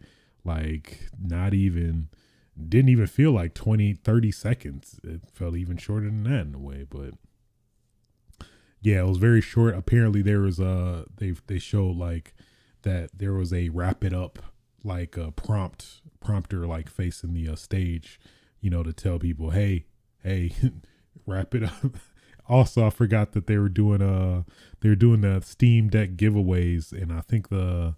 Speaker 1: Like didn't even feel like 20-30 seconds. It felt even shorter than that in a way, but yeah, it was very short. Apparently there was they showed like that there was a wrap it up, like a prompter like facing the stage, to tell people, hey, wrap it up. Also, I forgot that they were doing the Steam Deck giveaways, and I think the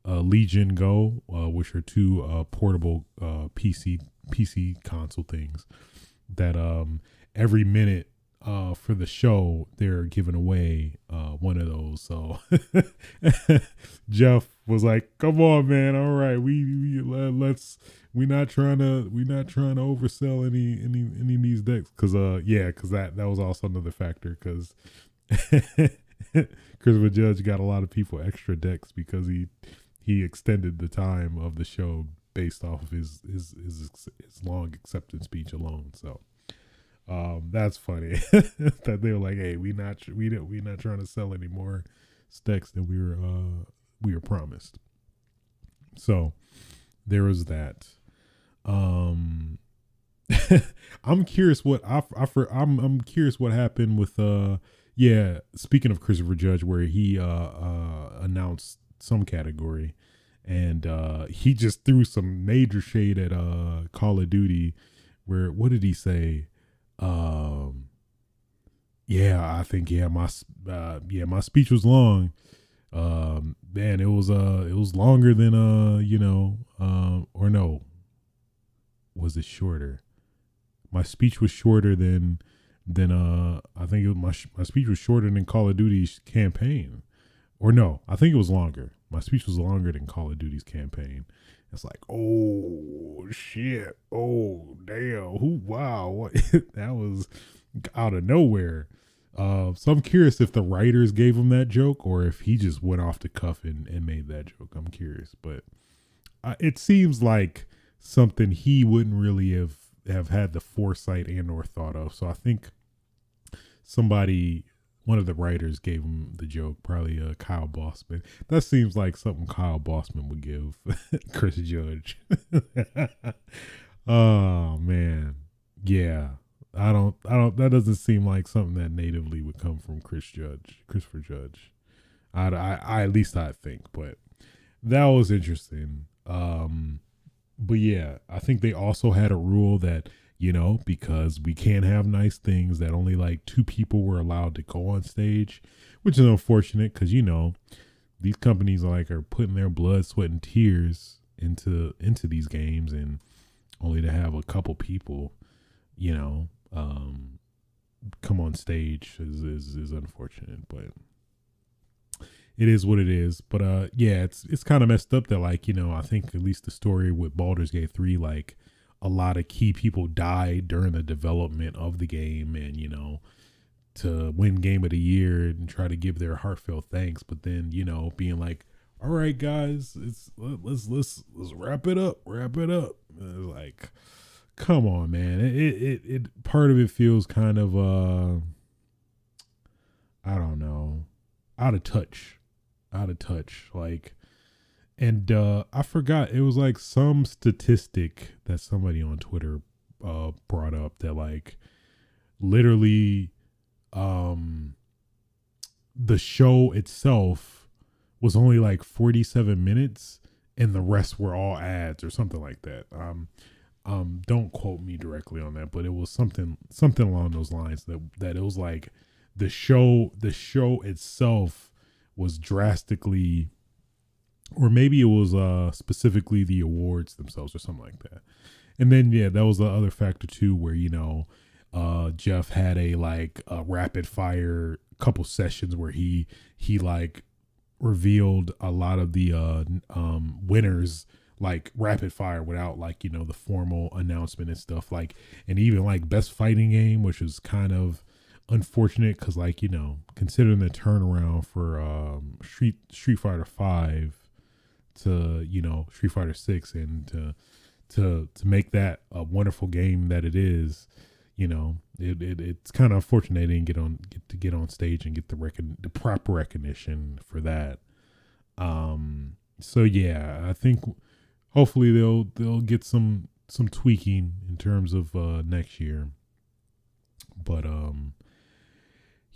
Speaker 1: Legion Go, which are two portable PC console things, that every minute for the show they're giving away one of those. So Jeff was like, "Come on, man! All right, we're not trying to oversell any of these decks, because that was also another factor, because Christopher Judge got a lot of people extra decks because he extended the time of the show based off of his long acceptance speech alone. So that's funny that they were like, "Hey, we not trying to sell any more stacks than we were promised." So there was that. I'm curious I'm curious what happened with speaking of Christopher Judge, where he announced some category, and he just threw some major shade at Call of Duty, where, what did he say? I think my speech was long. Man, it was longer than or no, was it shorter? My speech was shorter than I think my speech was shorter than Call of Duty's campaign. Or no, I think it was longer. My speech was longer than Call of Duty's campaign. It's like, oh shit, oh damn, wow, what that was out of nowhere. So I'm curious if the writers gave him that joke, or if he just went off the cuff and made that joke. I'm curious, but it seems like something he wouldn't really have had the foresight and or thought of. So I think one of the writers gave him the joke, probably Kyle Bossman. That seems like something Kyle Bossman would give Chris Judge. Oh man, yeah. That doesn't seem like something that natively would come from Christopher Judge. I at least I think, but that was interesting. But yeah, I think they also had a rule that, because we can't have nice things, that only like 2 people were allowed to go on stage, which is unfortunate, because these companies are putting their blood, sweat, and tears into these games, and only to have a couple people, come on stage is unfortunate, but it is what it is. But it's kind of messed up that I think at least the story with Baldur's Gate 3, a lot of key people died during the development of the game, and to win Game of the Year and try to give their heartfelt thanks, but then being like, all right guys, let's wrap it up. It's like, come on, man. It part of it feels kind of I don't know, out of touch. And I forgot, it was some statistic that somebody on Twitter brought up that literally the show itself was only like 47 minutes and the rest were all ads or something like that. Don't quote me directly on that, but it was something along those lines, that it was like the show itself was drastically, or maybe it was specifically the awards themselves or something like that. And then yeah, that was the other factor too, where Jeff had a rapid fire couple sessions where he like revealed a lot of the winners like rapid fire without the formal announcement and stuff, and even like best fighting game, which was kind of unfortunate because considering the turnaround for Street Fighter 5 to Street Fighter 6, and to make that a wonderful game that it is, it's kind of unfortunate they didn't get on stage and get the proper recognition for that. So yeah, I think hopefully they'll get some tweaking in terms of next year. But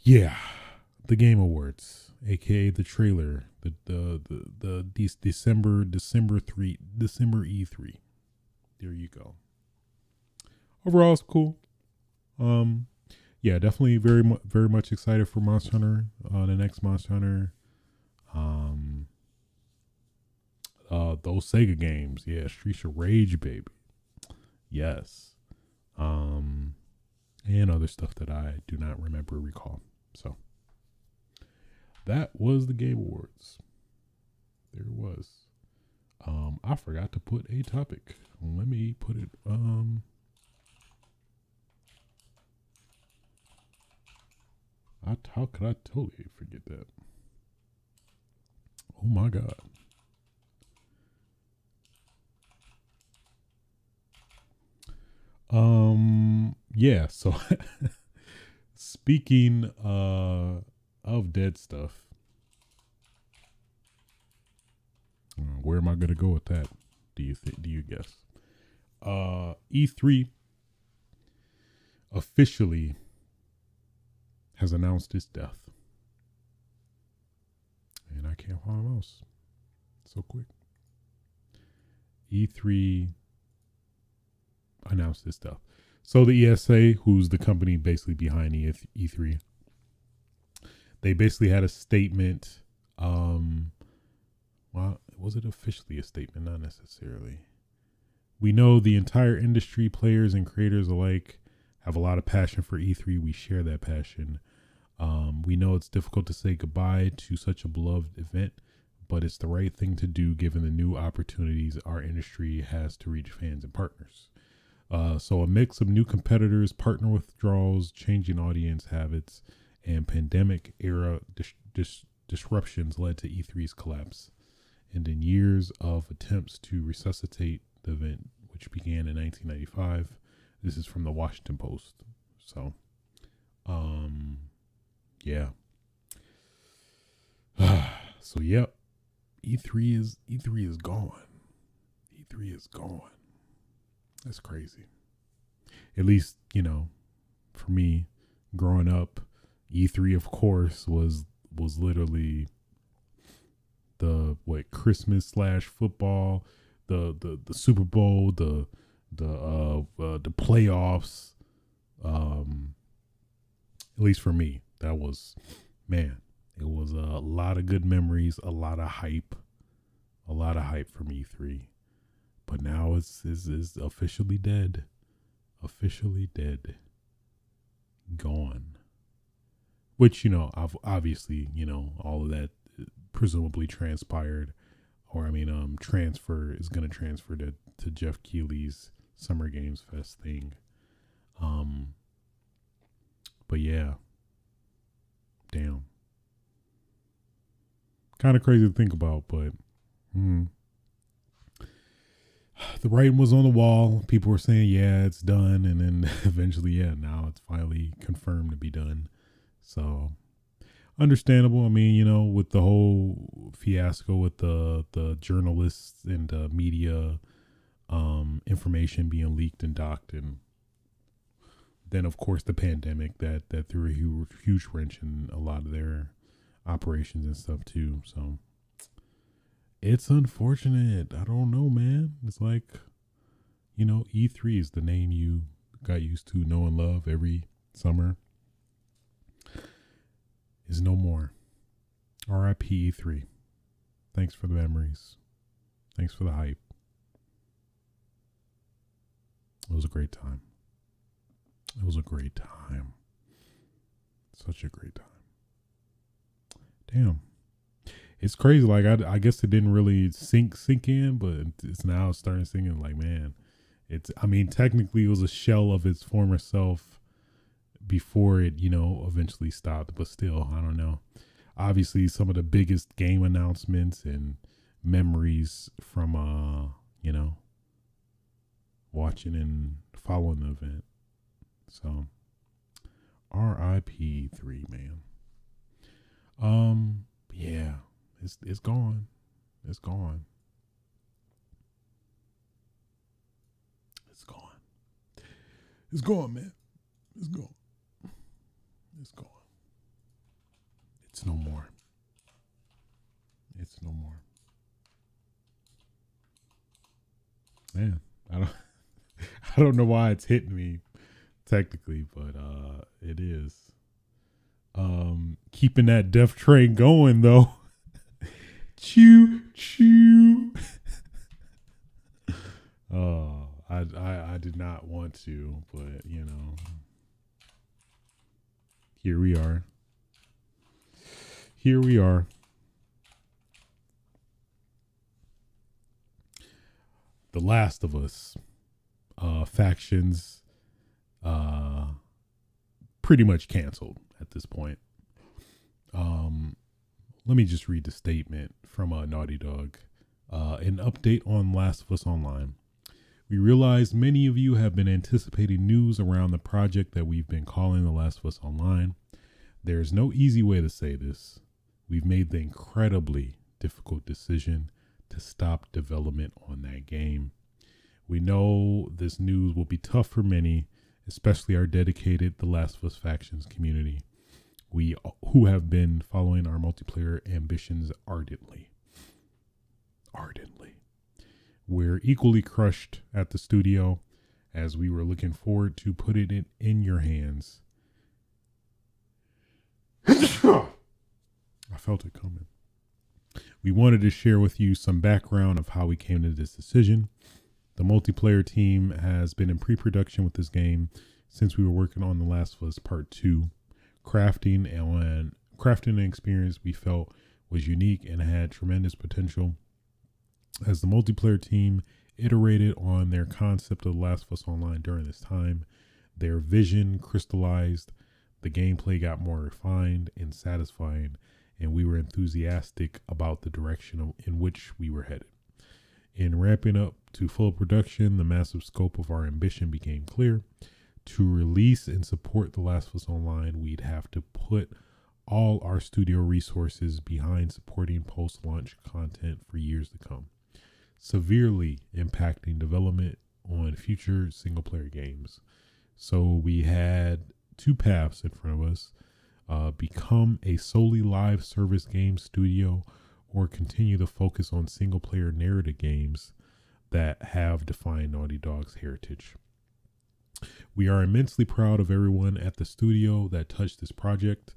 Speaker 1: yeah, the Game Awards, aka the trailer, the December E3. There you go. Overall, it's cool. Yeah, definitely very much excited for Monster Hunter, the next Monster Hunter. Those Sega games, yeah, Streets of Rage, baby, yes. And other stuff that I do not recall. So that was the Game Awards. There it was. I forgot to put a topic. Let me put it. How could I totally forget that? Oh my God. Yeah, so speaking of dead stuff, where am I gonna go with that? Do you guess? E3 officially has announced its death. And I can't find a mouse. So quick. E3 announced its death. So the ESA, who's the company basically behind E3, they basically had a statement. Well, was it officially a statement? Not necessarily. We know the entire industry, players and creators alike, have a lot of passion for E3. We share that passion. We know it's difficult to say goodbye to such a beloved event, but it's the right thing to do given the new opportunities our industry has to reach fans and partners. So a mix of new competitors, partner withdrawals, changing audience habits, and pandemic era disruptions led to E3's collapse. And in years of attempts to resuscitate the event, which began in 1995, this is from the Washington Post. So, yeah. So, yep. E3 is gone. E3 is gone. That's crazy. At least, for me, growing up, E3 of course was literally the Christmas / football, the Super Bowl, the playoffs. At least for me, that was, man, it was a lot of good memories, a lot of hype from E3. But now it's officially dead. Officially dead. Gone. Which, obviously, all of that presumably transpired. Or, transfer is going to transfer to Jeff Keighley's Summer Games Fest thing. But yeah. Damn. Kind of crazy to think about, but... The writing was on the wall. People were saying, yeah, it's done. And then eventually, yeah, now it's finally confirmed to be done. So understandable. With the whole fiasco with the journalists and media information being leaked and docked. And then, of course, the pandemic that threw a huge wrench in a lot of their operations and stuff too. So it's unfortunate. I don't know, man. It's like, you know, E3 is the name you got used to know and love every summer. Is no more. R.I.P. E3. Thanks for the memories. Thanks for the hype. It was a great time. It was a great time. Such a great time. Damn. It's crazy. Like, I guess it didn't really sink in, but it's now starting to sink in. Like, man, I mean, technically it was a shell of its former self before it, you know, eventually stopped. But still, I don't know. Obviously, some of the biggest game announcements and memories from, you know, watching and following the event. So, R.I.P. 3, man. Yeah, it's gone. It's gone. It's gone. It's gone, man. It's gone. It's gone. It's no more. It's no more. Man, I don't know why it's hitting me technically, but it is. Keeping that death train going though. Choo choo. I did not want to, but you know, here we are. Here we are. The Last of Us factions pretty much canceled at this point. Let me just read the statement from Naughty Dog. An update on Last of Us Online. We realize many of you have been anticipating news around the project that we've been calling The Last of Us Online. There's no easy way to say this. We've made the incredibly difficult decision to stop development on that game. We know this news will be tough for many, especially our dedicated The Last of Us factions community, who have been following our multiplayer ambitions ardently. We're equally crushed at the studio as we were looking forward to putting it in your hands. I felt it coming. We wanted to share with you some background of how we came to this decision. The multiplayer team has been in pre-production with this game since we were working on The Last of Us Part 2. Crafting an experience we felt was unique and had tremendous potential. As the multiplayer team iterated on their concept of The Last of Us Online during this time, their vision crystallized, the gameplay got more refined and satisfying, and we were enthusiastic about the direction in which we were headed. In ramping up to full production, the massive scope of our ambition became clear. To release and support The Last of Us Online, we'd have to put all our studio resources behind supporting post-launch content for years to come, severely impacting development on future single-player games. So we had two paths in front of us: become a solely live service game studio, or continue to focus on single-player narrative games that have defined Naughty Dog's heritage. We are immensely proud of everyone at the studio that touched this project.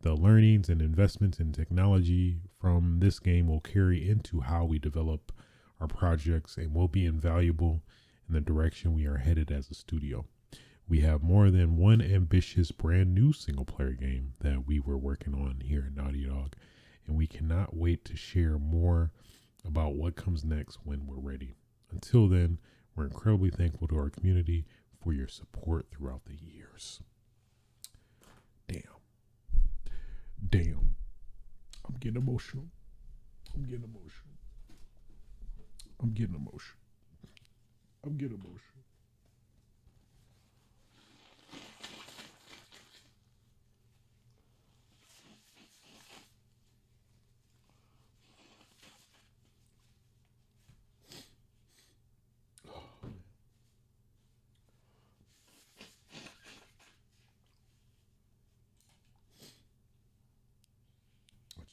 Speaker 1: The learnings and investments in technology from this game will carry into how we develop our projects and will be invaluable in the direction we are headed as a studio. We have more than one ambitious brand new single player game that we were working on here at Naughty Dog, and we cannot wait to share more about what comes next when we're ready. Until then, we're incredibly thankful to our community for your support throughout the years. Damn. I'm getting emotional. I'm getting emotional.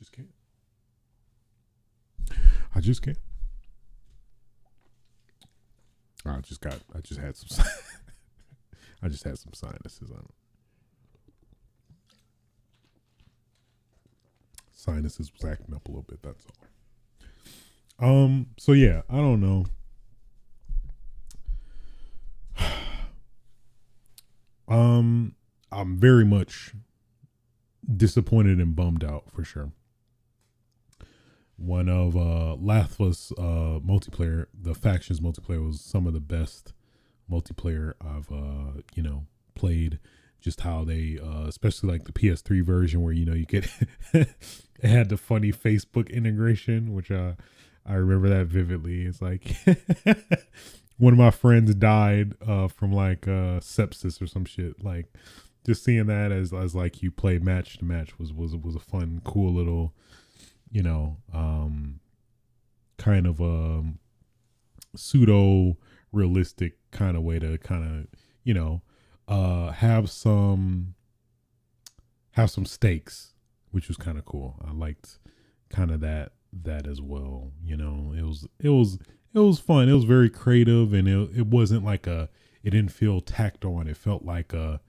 Speaker 1: just can't. I just can't. I just had some. I just had some sinuses on it. Sinuses was acting up a little bit. That's all. So yeah, I don't know. I'm very much disappointed and bummed out for sure. One of Last of Us multiplayer, the factions multiplayer was some of the best multiplayer I've played. Just how they especially like the PS3 version where you get it had the funny Facebook integration, which I remember that vividly. It's like one of my friends died from like sepsis or some shit. Like just seeing that as like you play match to match was a fun, cool little kind of pseudo realistic kind of way to kind of have some stakes, which was kind of cool. I liked kind of that as well. It was fun. It was very creative, and it wasn't like it didn't feel tacked on. It felt like a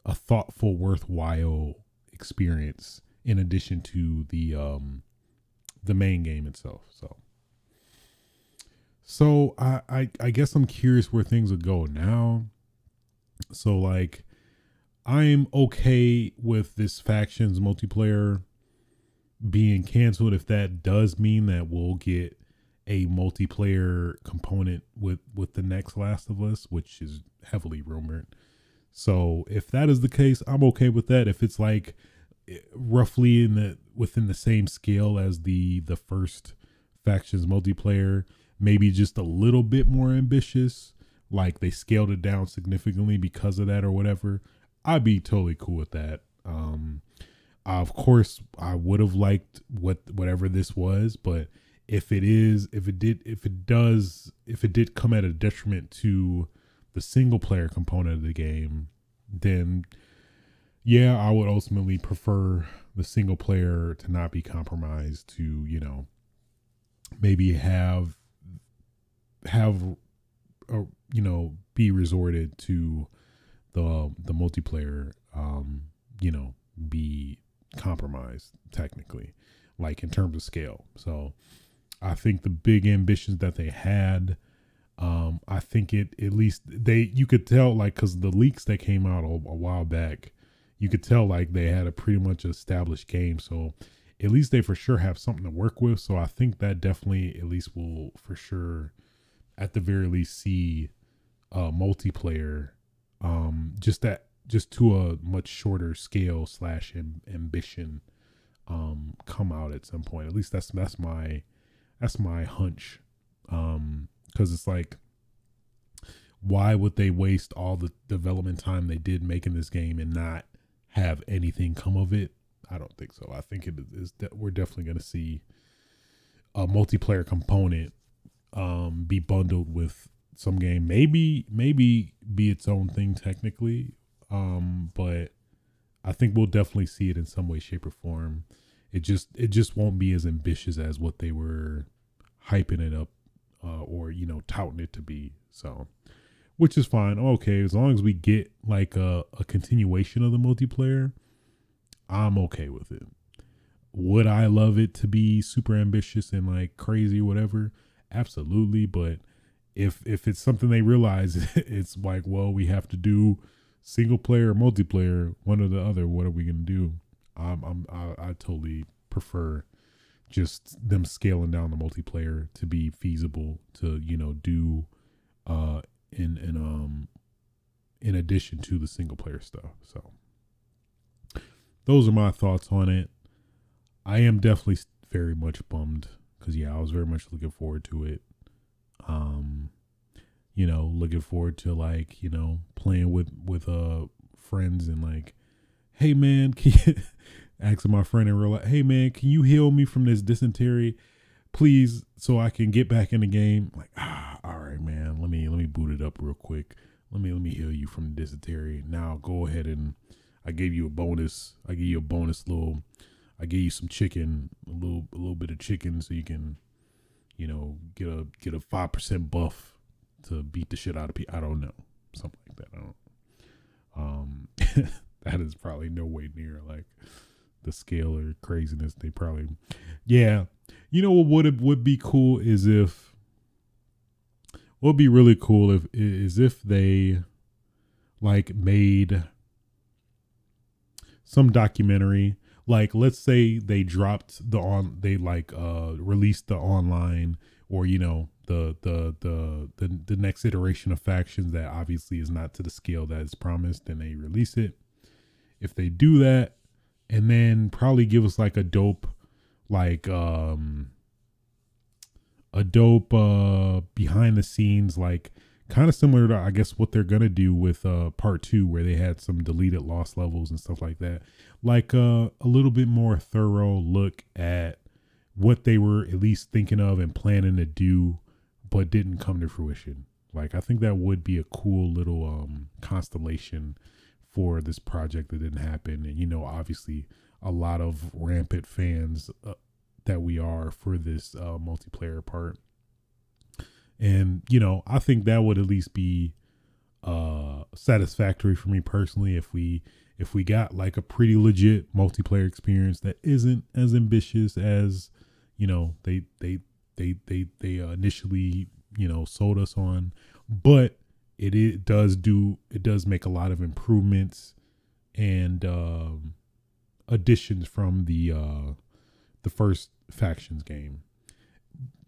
Speaker 1: thoughtful, worthwhile experience in addition to the main game itself. So I guess I'm curious where things will go now. So like I'm okay with this factions multiplayer being canceled if that does mean that we'll get a multiplayer component with the next Last of Us, which is heavily rumored. So if that is the case, I'm okay with that. If it's like roughly within the same scale as the first factions multiplayer, maybe just a little bit more ambitious, like they scaled it down significantly because of that or whatever, I'd be totally cool with that. Of course I would have liked whatever this was, but if it did come at a detriment to the single player component of the game, then yeah, I would ultimately prefer the single player to not be compromised, to maybe have be resorted to the multiplayer be compromised technically, like in terms of scale. So I think the big ambitions that they had, I think at least you could tell, like, because the leaks that came out a while back, you could tell like they had a pretty much established game. So at least they for sure have something to work with. So I think that definitely at least will for sure at the very least see multiplayer just to a much shorter scale / ambition come out at some point. At least that's my hunch, because it's like, why would they waste all the development time they did making this game and not have anything come of it? I don't think so. I think it is that we're definitely going to see a multiplayer component be bundled with some game, maybe be its own thing technically, but I think we'll definitely see it in some way, shape, or form. It just won't be as ambitious as what they were hyping it up or touting it to be. So, which is fine. Okay, as long as we get like a continuation of the multiplayer, I'm okay with it. Would I love it to be super ambitious and like crazy, whatever? Absolutely. But if it's something they realize it's like, well, we have to do single player or multiplayer, one or the other, what are we gonna do? I totally prefer just them scaling down the multiplayer to be feasible to do in addition to the single player stuff. So those are my thoughts on it. I am definitely very much bummed because I was very much looking forward to it. Looking forward to like, playing with friends and like, hey man, asking my friend in real life, hey man, can you heal me from this dysentery, please, so I can get back in the game? Like, all right, man, let me boot it up real quick. Let me heal you from the dysentery. Now go ahead and I give you a bonus little I give you some chicken, a little bit of chicken, so you can, you know, get a 5% buff to beat the shit out of people. I don't know, something like that. I don't. That is probably no way near like the scale or craziness they probably. Yeah, you know what would be cool is if. What would be really cool if they like made some documentary, like let's say they dropped they like released the online, or you know the next iteration of factions that obviously is not to the scale that is promised, and they release it. If they do that, and then probably give us like a dope behind the scenes, like kind of similar to I guess what they're gonna do with part 2, where they had some deleted lost levels and stuff like that, like a little bit more thorough look at what they were at least thinking of and planning to do but didn't come to fruition. Like I think that would be a cool little constellation for this project that didn't happen. And you know, obviously a lot of rampant fans that we are for this multiplayer part. And, you know, I think that would at least be satisfactory for me personally if we got like a pretty legit multiplayer experience that isn't as ambitious as, you know, they initially, you know, sold us on, but it does make a lot of improvements and additions from the first Factions game.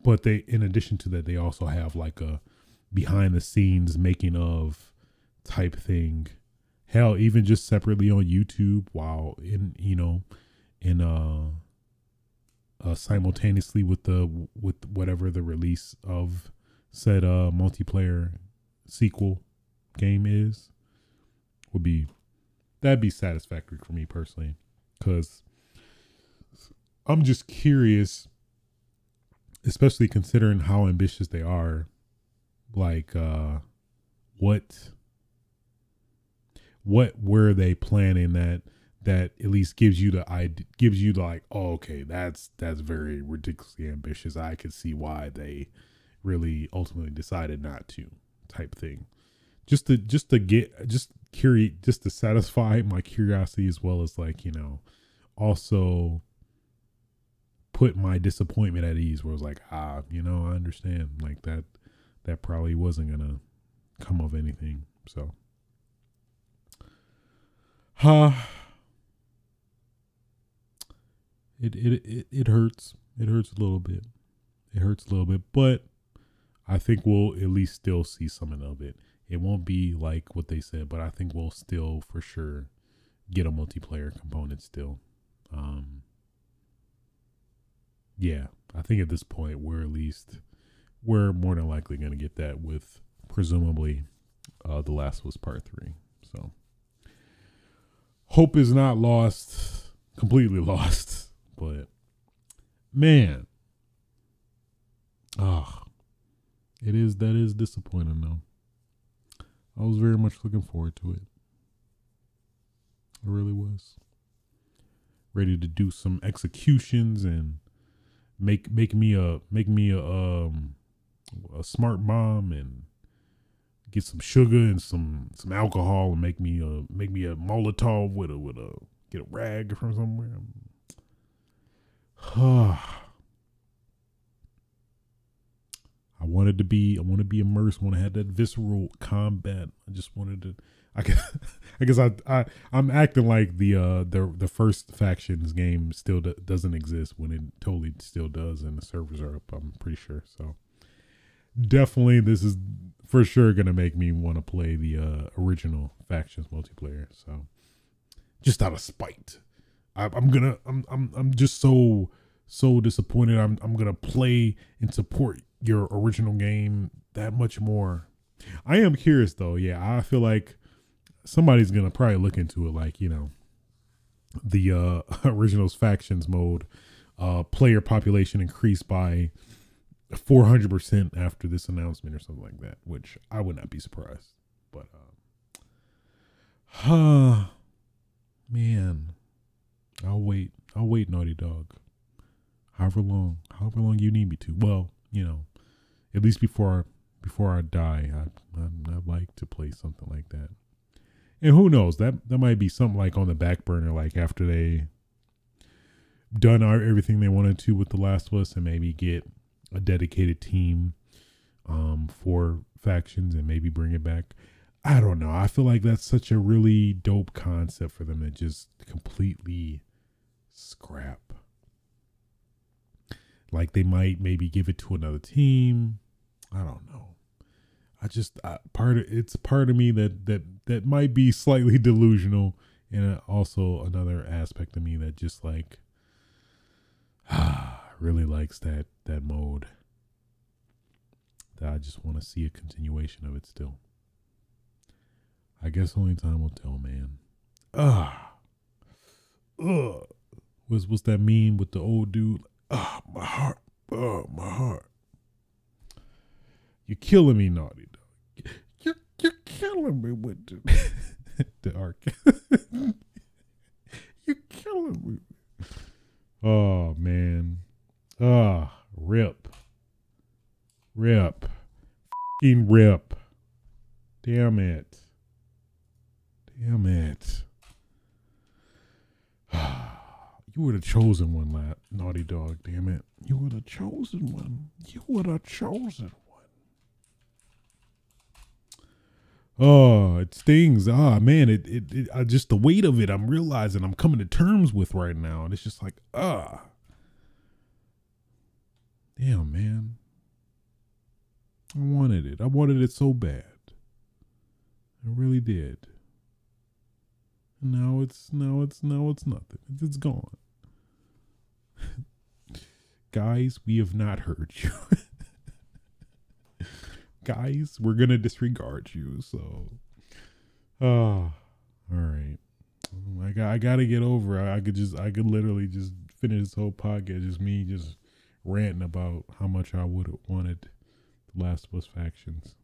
Speaker 1: But they, in addition to that, they also have like a behind the scenes making of type thing. Hell, even just separately on YouTube, while in, you know, in simultaneously with whatever the release of said multiplayer sequel game is, that'd be satisfactory for me personally, because I'm just curious, especially considering how ambitious they are. Like, what were they planning that at least gives you the idea, gives you like, oh, okay, that's very ridiculously ambitious. I could see why they really ultimately decided not to, type thing. Just to satisfy my curiosity, as well as like, you know, also put my disappointment at ease, where it's like, you know, I understand like that probably wasn't gonna come of anything. So it hurts. It hurts a little bit. But I think we'll at least still see something of it. It won't be like what they said, but I think we'll still for sure get a multiplayer component still. Yeah, I think at this point we're more than likely going to get that with presumably The Last of Us Part 3. So hope is not lost, completely lost, but man, that is disappointing though. I was very much looking forward to it. I really was. Ready to do some executions and make me a smart bomb and get some sugar and some alcohol and make me a Molotov with a get a rag from somewhere. I want to be immersed. I want to have that visceral combat. I just wanted to. I guess I'm acting like the first Factions game still doesn't exist when it totally still does, and the servers are up. I'm pretty sure. So definitely, this is for sure gonna make me want to play the original Factions multiplayer. So just out of spite, I'm just so disappointed. I'm gonna play and support your original game that much more. I am curious though. Yeah, I feel like somebody's gonna probably look into it, like, you know, the originals Factions mode, player population increased by 400% after this announcement or something like that, which I would not be surprised. But man, I'll wait. I'll wait, Naughty Dog. However long you need me to. Well, you know, at least before I die, I'd like to play something like that. And who knows, that might be something like on the back burner, like after they done everything they wanted to with The Last of Us, and maybe get a dedicated team for factions and maybe bring it back. I don't know. I feel like that's such a really dope concept for them to just completely scrap. Like they might maybe give it to another team. I don't know. It's part of me that might be slightly delusional, and also another aspect of me that just like really likes that mode. That I just want to see a continuation of it still. I guess only time will tell, man. What's that meme with the old dude? My heart. My heart. You're killing me, Naughty Dog. You're killing me with the arc. You're killing me. Oh man. Rip. F***ing rip. Damn it. You were the chosen one, Naughty Dog. Damn it. You were the chosen one. Oh, it stings. Man, it just the weight of it, I'm realizing I'm coming to terms with right now. And it's just like, damn, man. I wanted it so bad. I really did. And now it's nothing. It's gone. Guys, we have not heard you. Guys, we're gonna disregard you. So, all right. I gotta get over. I could literally just finish this whole podcast just me just ranting about how much I would have wanted The Last of Us factions,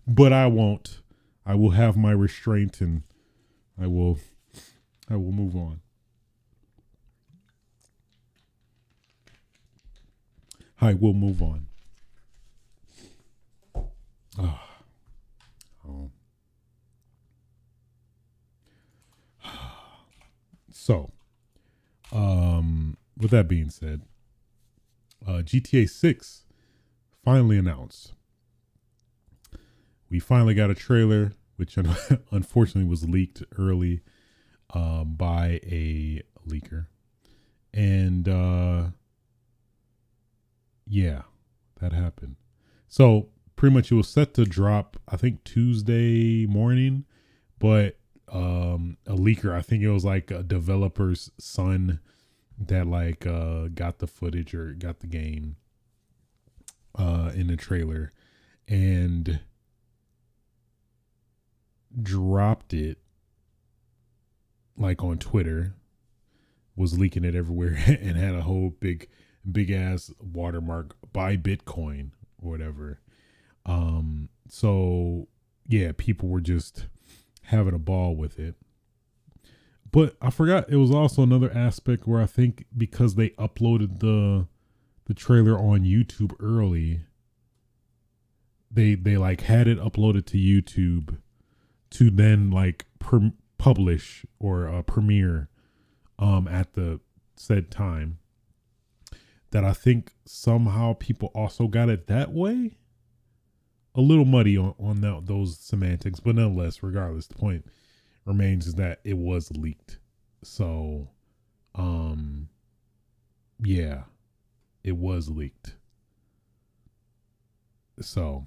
Speaker 1: but I won't. I will have my restraint, and I will move on. I will move on. So, with that being said, GTA 6 finally announced. We finally got a trailer, which unfortunately was leaked early by a leaker. And yeah, that happened. So pretty much it was set to drop, I think, Tuesday morning, but a leaker, I think it was like a developer's son that like got the footage or got the game in the trailer and dropped it like on Twitter, was leaking it everywhere, and had a whole big ass watermark by Bitcoin or whatever. So yeah, people were just having a ball with it. But I forgot, it was also another aspect where I think because they uploaded the trailer on YouTube early, they like had it uploaded to YouTube to then like publish or premiere at the said time. That I think somehow people also got it that way. A little muddy on those semantics, but nonetheless, regardless, the point remains is that it was leaked. So, yeah, it was leaked. So,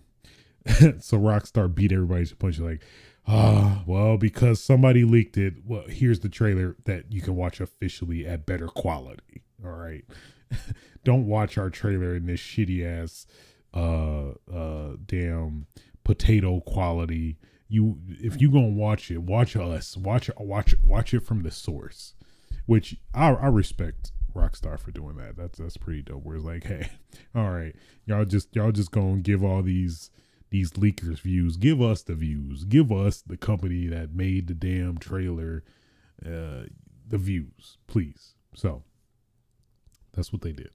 Speaker 1: so Rockstar beat everybody to punch, like, well, because somebody leaked it. Well, here's the trailer that you can watch officially at better quality. All right. Don't watch our trailer in this shitty ass damn potato quality. If you gonna watch it, watch us. Watch it from the source. Which I respect Rockstar for doing that. That's pretty dope. Where it's like, hey, all right, y'all just gonna give all these leakers views. Give us the views. Give us, the company that made the damn trailer, the views, please. So that's what they did.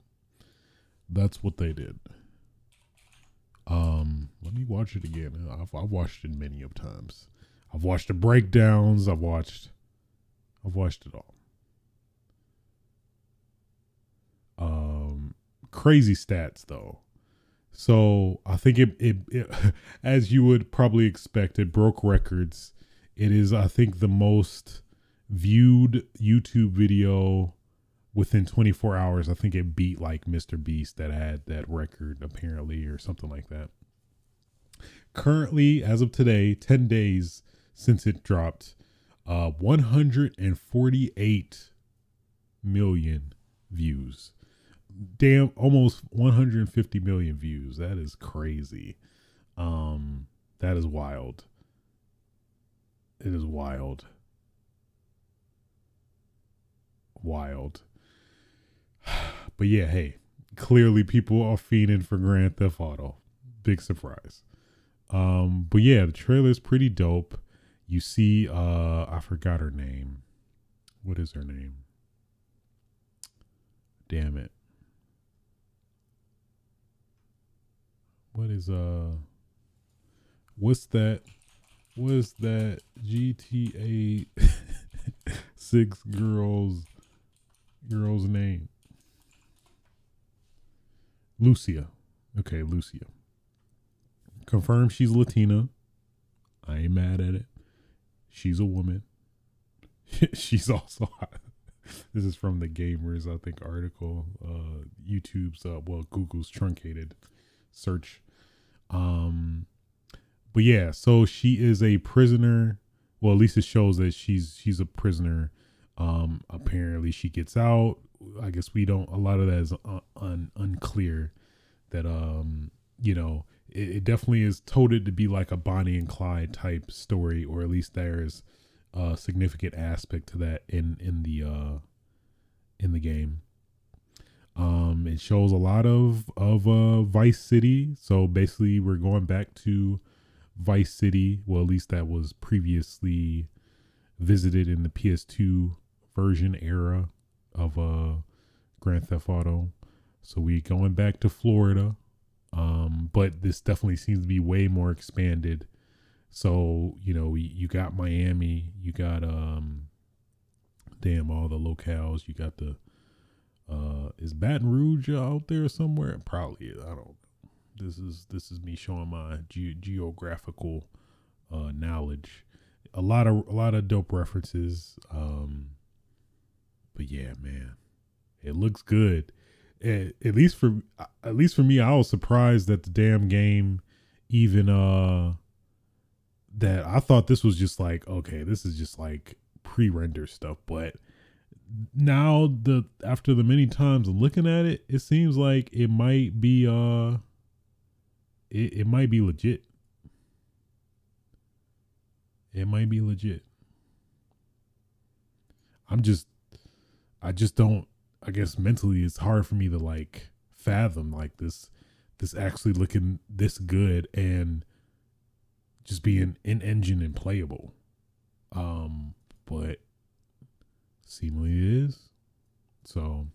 Speaker 1: That's what they did. Let me watch it again. I've watched it many of times. I've watched the breakdowns. I've watched it all. Crazy stats though. So I think it as you would probably expect, it broke records. It is, I think, the most viewed YouTube video within 24 hours. I think it beat like Mr. Beast that had that record apparently, or something like that. Currently, as of today, 10 days since it dropped, 148 million views. Damn, almost 150 million views. That is crazy. That is wild. It is wild. Wild. But yeah, hey, clearly people are fiending for Grand Theft Auto. Big surprise. But yeah, the trailer is pretty dope. You see, I forgot her name. What is her name? Damn it. What is what's that GTA 6 girl's name? Lucia. Okay, Lucia. Confirmed she's Latina. I ain't mad at it. She's a woman. She's also hot. This is from the Gamers, I think, article. YouTube's Google's truncated search. But yeah, so she is a prisoner. Well, at least it shows that she's a prisoner. Apparently she gets out. I guess we don't, a lot of that is unclear. That you know, it definitely is touted to be like a Bonnie and Clyde type story, or at least there's a significant aspect to that in the game. It shows a lot of Vice City. So basically we're going back to Vice City. Well, at least that was previously visited in the PS2 version era of Grand Theft Auto. So we going back to Florida. But this definitely seems to be way more expanded. So, you know, you got Miami, you got all the locales, you got the is Baton Rouge out there somewhere? Probably. I don't know. This is me showing my geographical knowledge. A lot of dope references. But yeah, man, it looks good. At least for me, I was surprised that the damn game even that I thought this was just like, okay, this is just like pre-render stuff, but now after the many times I'm looking at it, it seems like it might be it might be legit. It might be legit. I just don't, I guess mentally it's hard for me to like fathom like this actually looking this good and just being in engine and playable. But seemingly it is. So,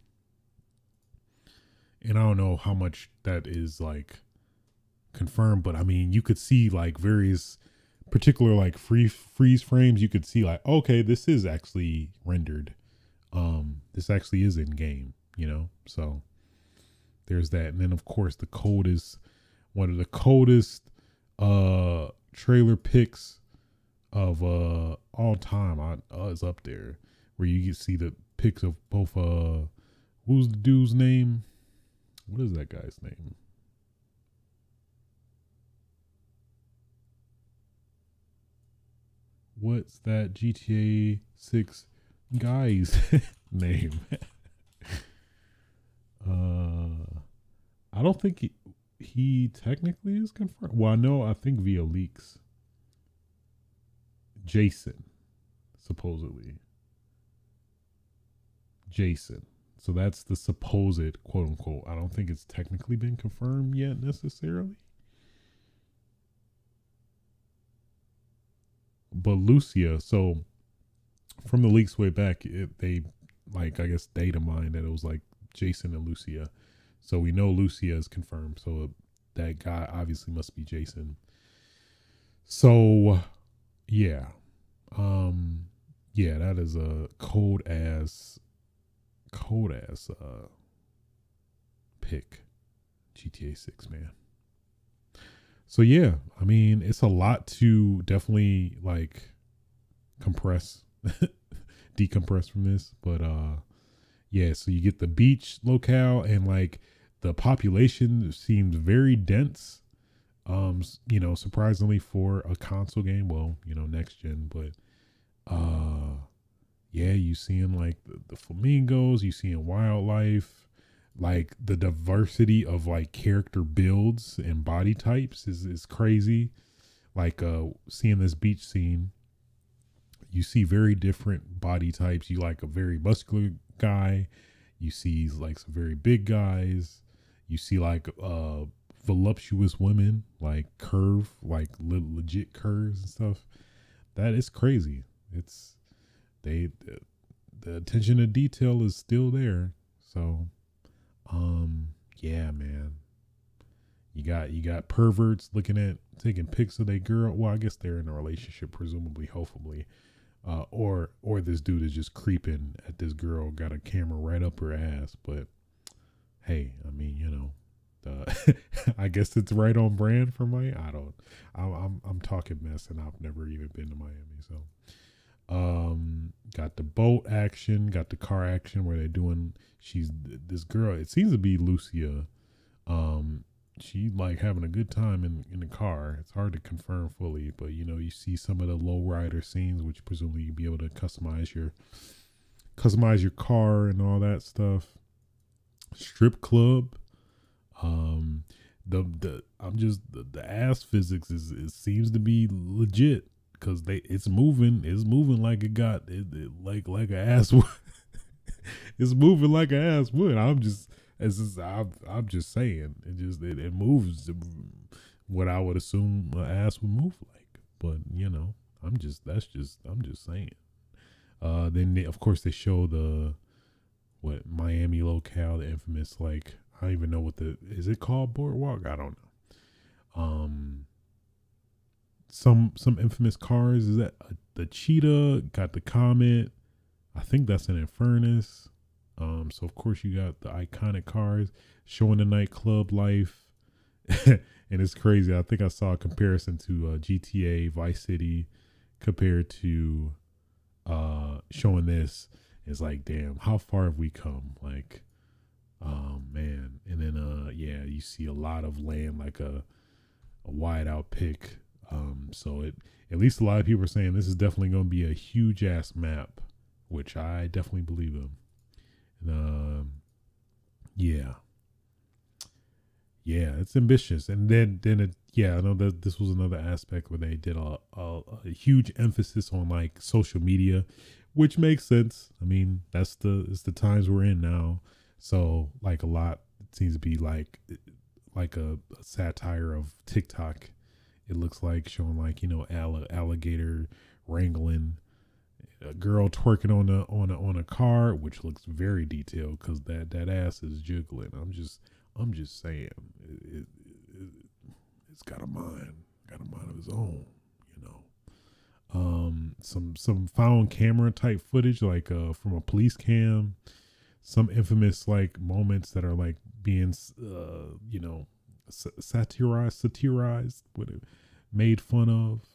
Speaker 1: and I don't know how much that is like confirmed, but I mean, you could see like various particular like freeze frames. You could see like, okay, this is actually rendered. This actually is in game, you know? So there's that. And then of course the coldest, one of the coldest, trailer pics of all time is up there, where you can see the pics of both who's the dude's name? What is that guy's name? What's that GTA 6 guy's name? I don't think he technically is confirmed. Well, I think via leaks. Jason, supposedly. Jason. So that's the supposed quote unquote. I don't think it's technically been confirmed yet necessarily. But Lucia, so from the leaks way back, they like, I guess, data mine that it was like Jason and Lucia. So we know Lucia is confirmed. So that guy obviously must be Jason. So yeah. Yeah, that is a cold ass pick. GTA 6, man. So yeah, I mean, it's a lot to definitely like compress, decompress from this, but yeah, so you get the beach locale, and like the population seems very dense. Surprisingly for a console game, well, next gen, but yeah, you seeing like the flamingos, you seeing wildlife, like the diversity of like character builds and body types is crazy. Like seeing this beach scene, you see very different body types. You like a very muscular guy, you see like some very big guys, you see like voluptuous women, like curve, like legit curves and stuff. That is crazy. It's the attention to detail is still there. So yeah, man. You got perverts looking at taking pics of their girl. Well, I guess they're in a relationship, presumably, hopefully. Or this dude is just creeping at this girl, got a camera right up her ass. But hey, I mean, I guess it's right on brand for Miami. I'm talking mess, and I've never even been to Miami. So got the boat action, got the car action where they're doing, she's this girl, it seems to be Lucia. She like having a good time in the car. It's hard to confirm fully, but you see some of the low rider scenes, which presumably you'll be able to customize your car and all that stuff. Strip club. The ass physics it seems to be legit, because it's moving like it got it like an ass would. It's moving like an ass would. I'm just saying, it moves what I would assume an ass would move like. But I'm just saying. Then of course they show the Miami locale, the infamous, like, I don't even know is it called Boardwalk? I don't know. Some infamous cars. Is that the Cheetah? Got the Comet. I think that's an Infernus. So of course you got the iconic cars showing the nightclub life. And it's crazy. I think I saw a comparison to GTA Vice City compared to showing this. It's like, damn, how far have we come? Like, man. And then yeah, you see a lot of land, like a wide out pick. So at least a lot of people are saying this is definitely going to be a huge ass map, which I definitely believe them. And yeah, it's ambitious. And then I know that this was another aspect where they did a huge emphasis on like social media, which makes sense. I mean, it's the times we're in now. So like a lot seems to be like a satire of TikTok. It looks like showing like, alligator wrangling, a girl twerking on a car, which looks very detailed because that ass is jiggling. I'm just saying, it's got a mind of its own, Some found camera type footage, like from a police cam, some infamous like moments that are like being satirized, made fun of,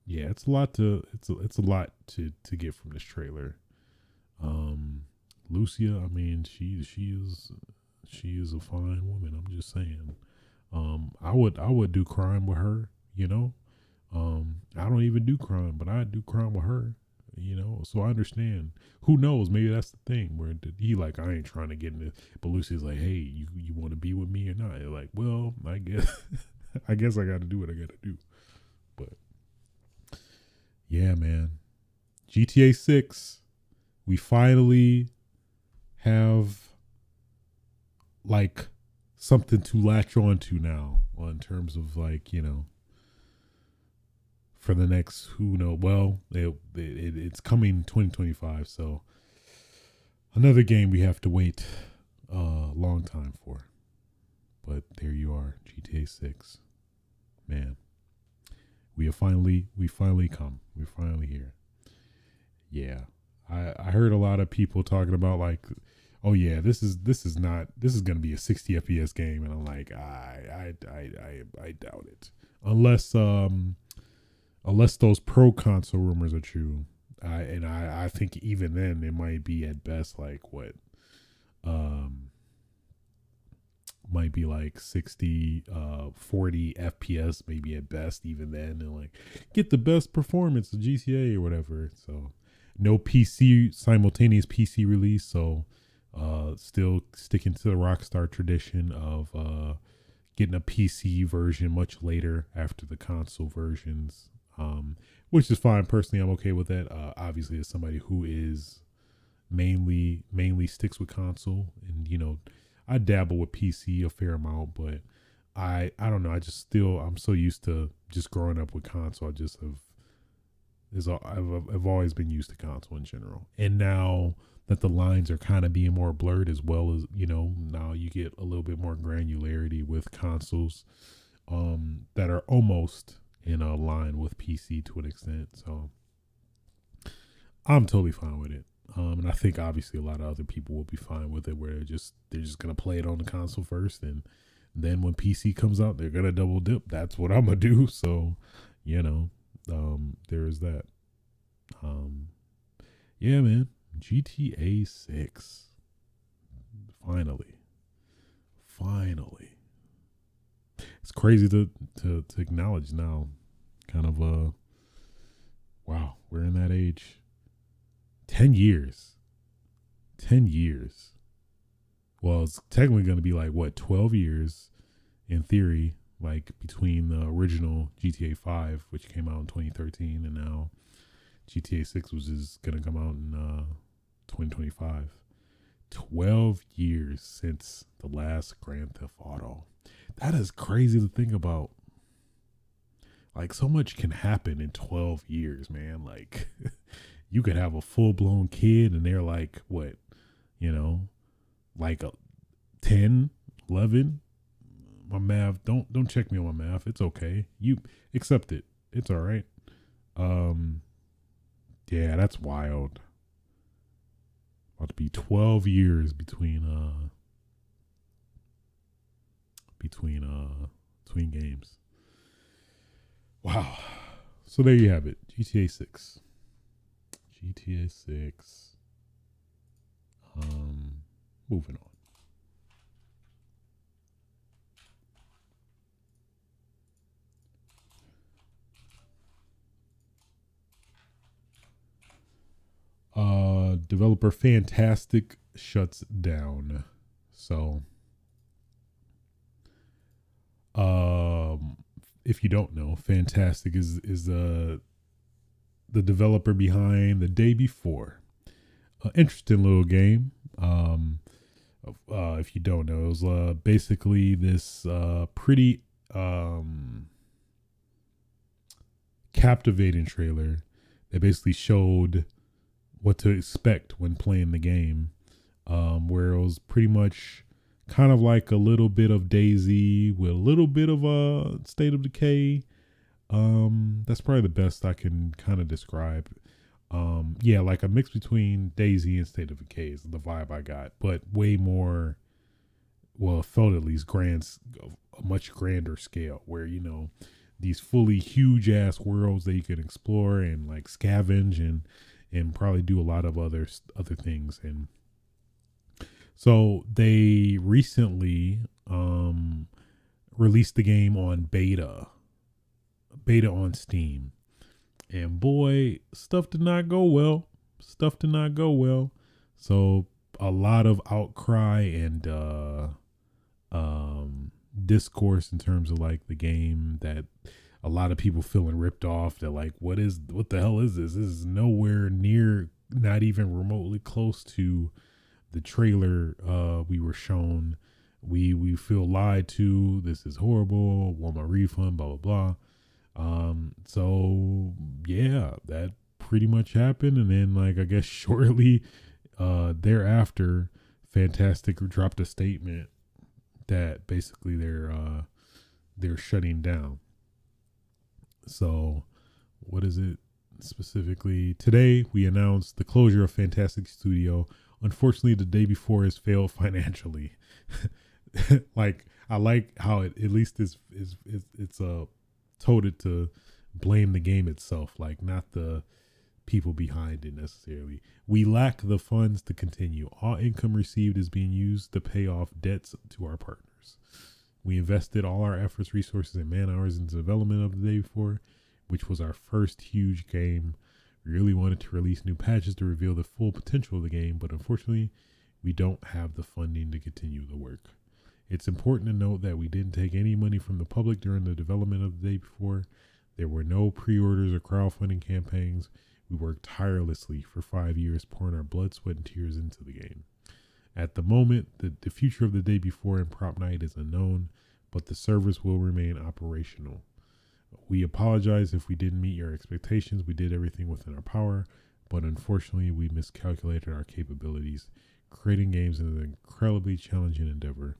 Speaker 1: yeah, it's a lot to get from this trailer. Lucia, I mean, she is a fine woman. I'm just saying. I would do crime with her. I don't even do crime, but I'd do crime with her. So I understand. Who knows? Maybe that's the thing where he like, I ain't trying to get into. But Lucia's like, hey, you want to be with me or not? You're like, well, I guess I got to do what I got to do. But yeah, man, GTA 6, we finally have like something to latch on to now, in terms of like, for the next who know. Well, it's coming 2025, so another game we have to wait a long time for. But there you are, GTA 6. Man, we finally come. We're finally here. Yeah, I heard a lot of people talking about like, oh yeah, this is gonna be a 60 FPS game, and I'm like, I doubt it, unless those pro console rumors are true. I think even then it might be at best like what, might be like 60 40 FPS maybe at best even then, and like get the best performance of GTA or whatever. So no PC simultaneous PC release, so still sticking to the Rockstar tradition of getting a PC version much later after the console versions, which is fine. Personally, I'm okay with that. Obviously, as somebody who is mainly sticks with console, and I dabble with PC a fair amount, but I don't know. I'm so used to just growing up with console. I've always been used to console in general, and now that the lines are kind of being more blurred, as well as now you get a little bit more granularity with consoles that are almost in a line with PC to an extent. So I'm totally fine with it. And I think obviously a lot of other people will be fine with it, where they're just gonna play it on the console first, and then when PC comes out, they're gonna double dip. That's what I'm gonna do. So, there is that. Yeah, man, GTA 6. Finally. It's crazy to acknowledge now. Kind of wow, we're in that age. 10 years. 10 years. Well, it's technically going to be like, what, 12 years in theory, like between the original GTA 5, which came out in 2013, and now GTA 6, which is going to come out in 2025. 12 years since the last Grand Theft Auto. That is crazy to think about. Like, so much can happen in 12 years, man. Like, you could have a full-blown kid, and they're like, what, like a 10, 11. My math, don't check me on my math. It's okay. You accept it. It's all right. Yeah, that's wild. About to be 12 years between games. Wow. So there you have it. GTA 6. GTA 6. Moving on. Developer Fntastic shuts down. So, if you don't know, Fntastic is the developer behind The Day Before. Interesting little game. If you don't know, it was basically this pretty captivating trailer that basically showed what to expect when playing the game, where it was pretty much kind of like a little bit of Daisy with a little bit of a State of Decay. That's probably the best I can kind of describe. Yeah, like a mix between Daisy and State of Decay is the vibe I got, but way more, well, it felt at least a much grander scale, where, these fully huge ass worlds that you can explore and like scavenge and probably do a lot of other things. And so they recently released the game on beta on Steam, and boy, stuff did not go well. So a lot of outcry and discourse in terms of like the game, that a lot of people feeling ripped off. They're like, what the hell is this? This is nowhere near, not even remotely close to the trailer we were shown. We feel lied to. This is horrible. Want my refund, blah, blah, blah. So yeah, that pretty much happened, and then like I guess shortly thereafter, Fntastic dropped a statement that basically they're shutting down. So what is it specifically? Today we announced the closure of Fntastic Studio. Unfortunately, the day before has failed financially. Like I like how it at least it's told it to blame the game itself, like not the people behind it necessarily. We lack the funds to continue. All income received is being used to pay off debts to our partners. We invested all our efforts, resources, and man hours into development of the day before, which was our first huge game. We really wanted to release new patches to reveal the full potential of the game, but unfortunately, we don't have the funding to continue the work. It's important to note that we didn't take any money from the public during the development of the day before. There were no pre-orders or crowdfunding campaigns. We worked tirelessly for 5 years, pouring our blood, sweat, and tears into the game. At the moment, the future of the day before and prop night is unknown, but the servers will remain operational. We apologize if we didn't meet your expectations. We did everything within our power, but unfortunately, we miscalculated our capabilities. Creating games is an incredibly challenging endeavor.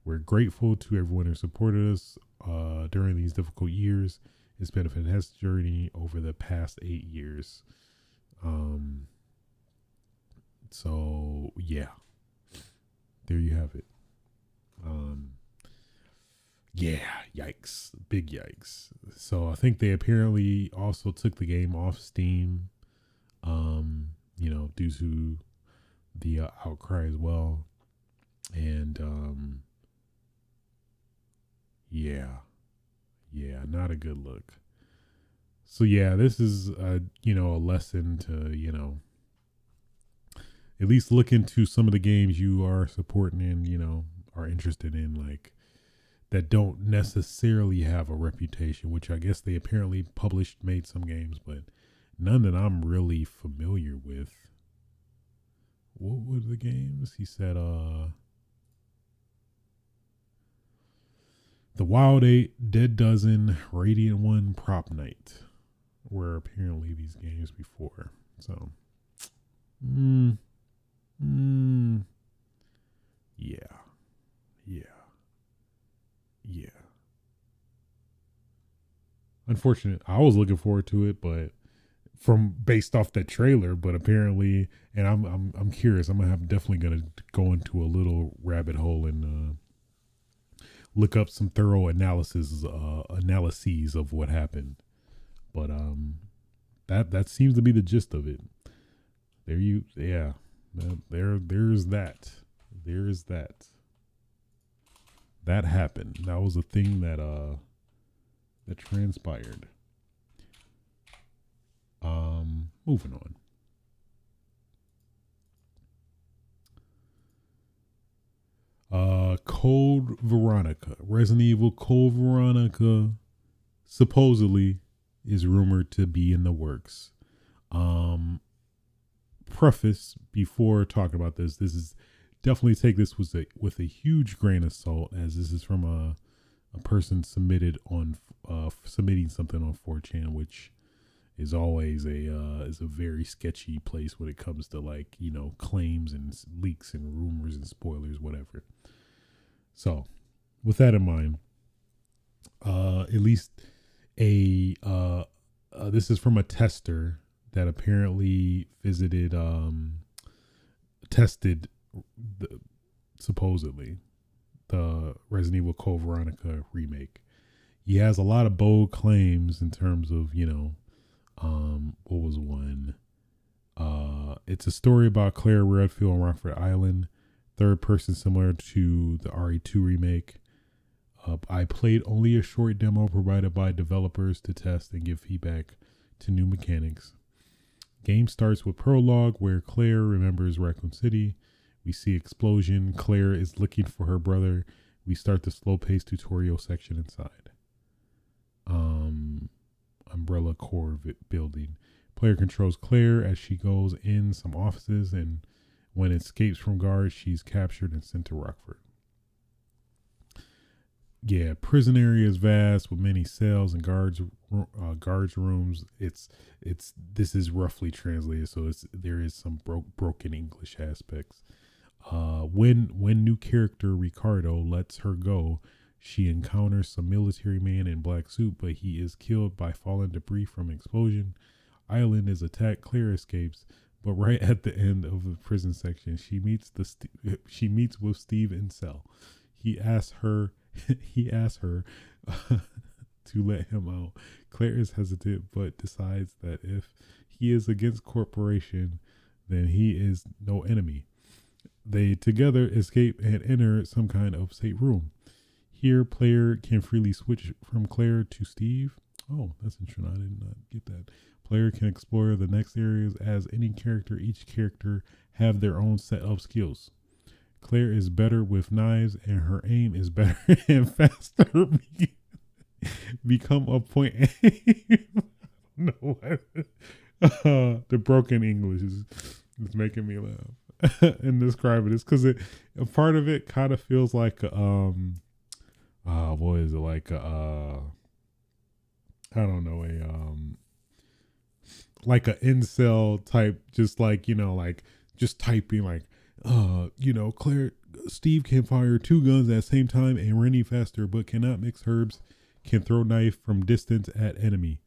Speaker 1: We're grateful to everyone who supported us during these difficult years. It's been a fantastic journey over the past 8 years. So yeah, there you have it. Yeah, yikes, big yikes. So I think they apparently also took the game off Steam, due to the outcry as well. And yeah, not a good look. So yeah, this is a lesson to at least look into some of the games you are supporting and are interested in, like that don't necessarily have a reputation, which I guess they apparently made some games, but none that I'm really familiar with. What were the games? He said The Wild 8, Dead Dozen, Radiant 1, Prop Night were apparently these games before. So, yeah. Unfortunate. I was looking forward to it, but based off that trailer, but apparently, and I'm curious. I'm definitely gonna go into a little rabbit hole and look up some thorough analyses of what happened. But that seems to be the gist of it. There's that. There's that. That happened. That was a thing that transpired. Moving on. Code Veronica. Resident Evil Code Veronica supposedly is rumored to be in the works. Preface before talking about this is definitely take this with a huge grain of salt, as this is from a person submitting something on 4chan, which is always is a very sketchy place when it comes to claims and leaks and rumors and spoilers, whatever. So, with that in mind, at least this is from a tester that apparently tested supposedly the Resident Evil Code Veronica remake. He has a lot of bold claims in terms of, what was one? It's a story about Claire Redfield on Rockford Island, third person similar to the RE2 remake. I played only a short demo provided by developers to test and give feedback to new mechanics. Game starts with prologue where Claire remembers Raccoon City. We see explosion. Claire is looking for her brother. We start the slow-paced tutorial section inside. Umbrella core building. Player controls Claire as she goes in some offices, and when escapes from guards, she's captured and sent to Rockford. Yeah, prison area is vast with many cells and guards rooms. It's this is roughly translated, so there is some broken English aspects. When new character Ricardo lets her go, she encounters some military man in black suit, but he is killed by fallen debris from explosion. Island is attacked. Claire escapes, but right at the end of the prison section, she meets with Steve in cell. He asks her he asks her to let him out. Claire is hesitant, but decides that if he is against corporation, then he is no enemy. They together escape and enter some kind of safe room. Here, player can freely switch from Claire to Steve. Oh, that's interesting. I did not get that. Player can explore the next areas as any character. Each character have their own set of skills. Claire is better with knives, and her aim is better and faster. Become a point aim. No, the broken English is making me laugh and describe it. It's because a part of it kind of feels like what is it like I don't know, like a incel type, just like, like just typing like Claire Steve can fire two guns at the same time and run faster, but cannot mix herbs, can throw knife from distance at enemy.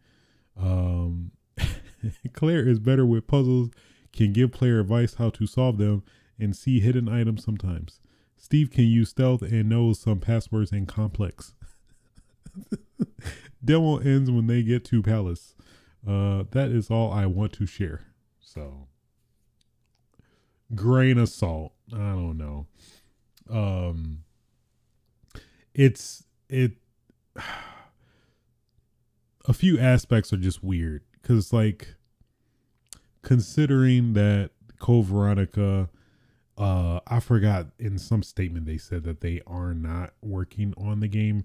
Speaker 1: Claire is better with puzzles, can give player advice how to solve them, and see hidden items sometimes. Steve can use stealth and knows some passwords and complex. Demo ends when they get to palace. That is all I want to share. So, grain of salt. I don't know. It. A few aspects are just weird because, like, considering that Veronica, I forgot in some statement they said that they are not working on the game.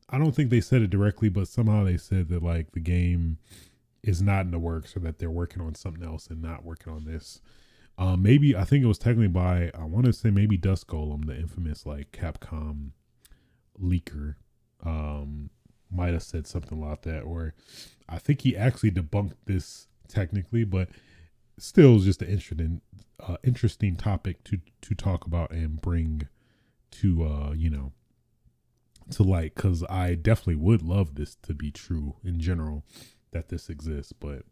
Speaker 1: I don't think they said it directly, but somehow they said that like the game is not in the works or that they're working on something else and not working on this. Maybe I think it was technically by, I want to say maybe Dust Golem, the infamous like Capcom leaker, might have said something about that, or I think he actually debunked this technically, but still just an interesting topic to talk about and bring to to light, because I definitely would love this to be true in general, that this exists, but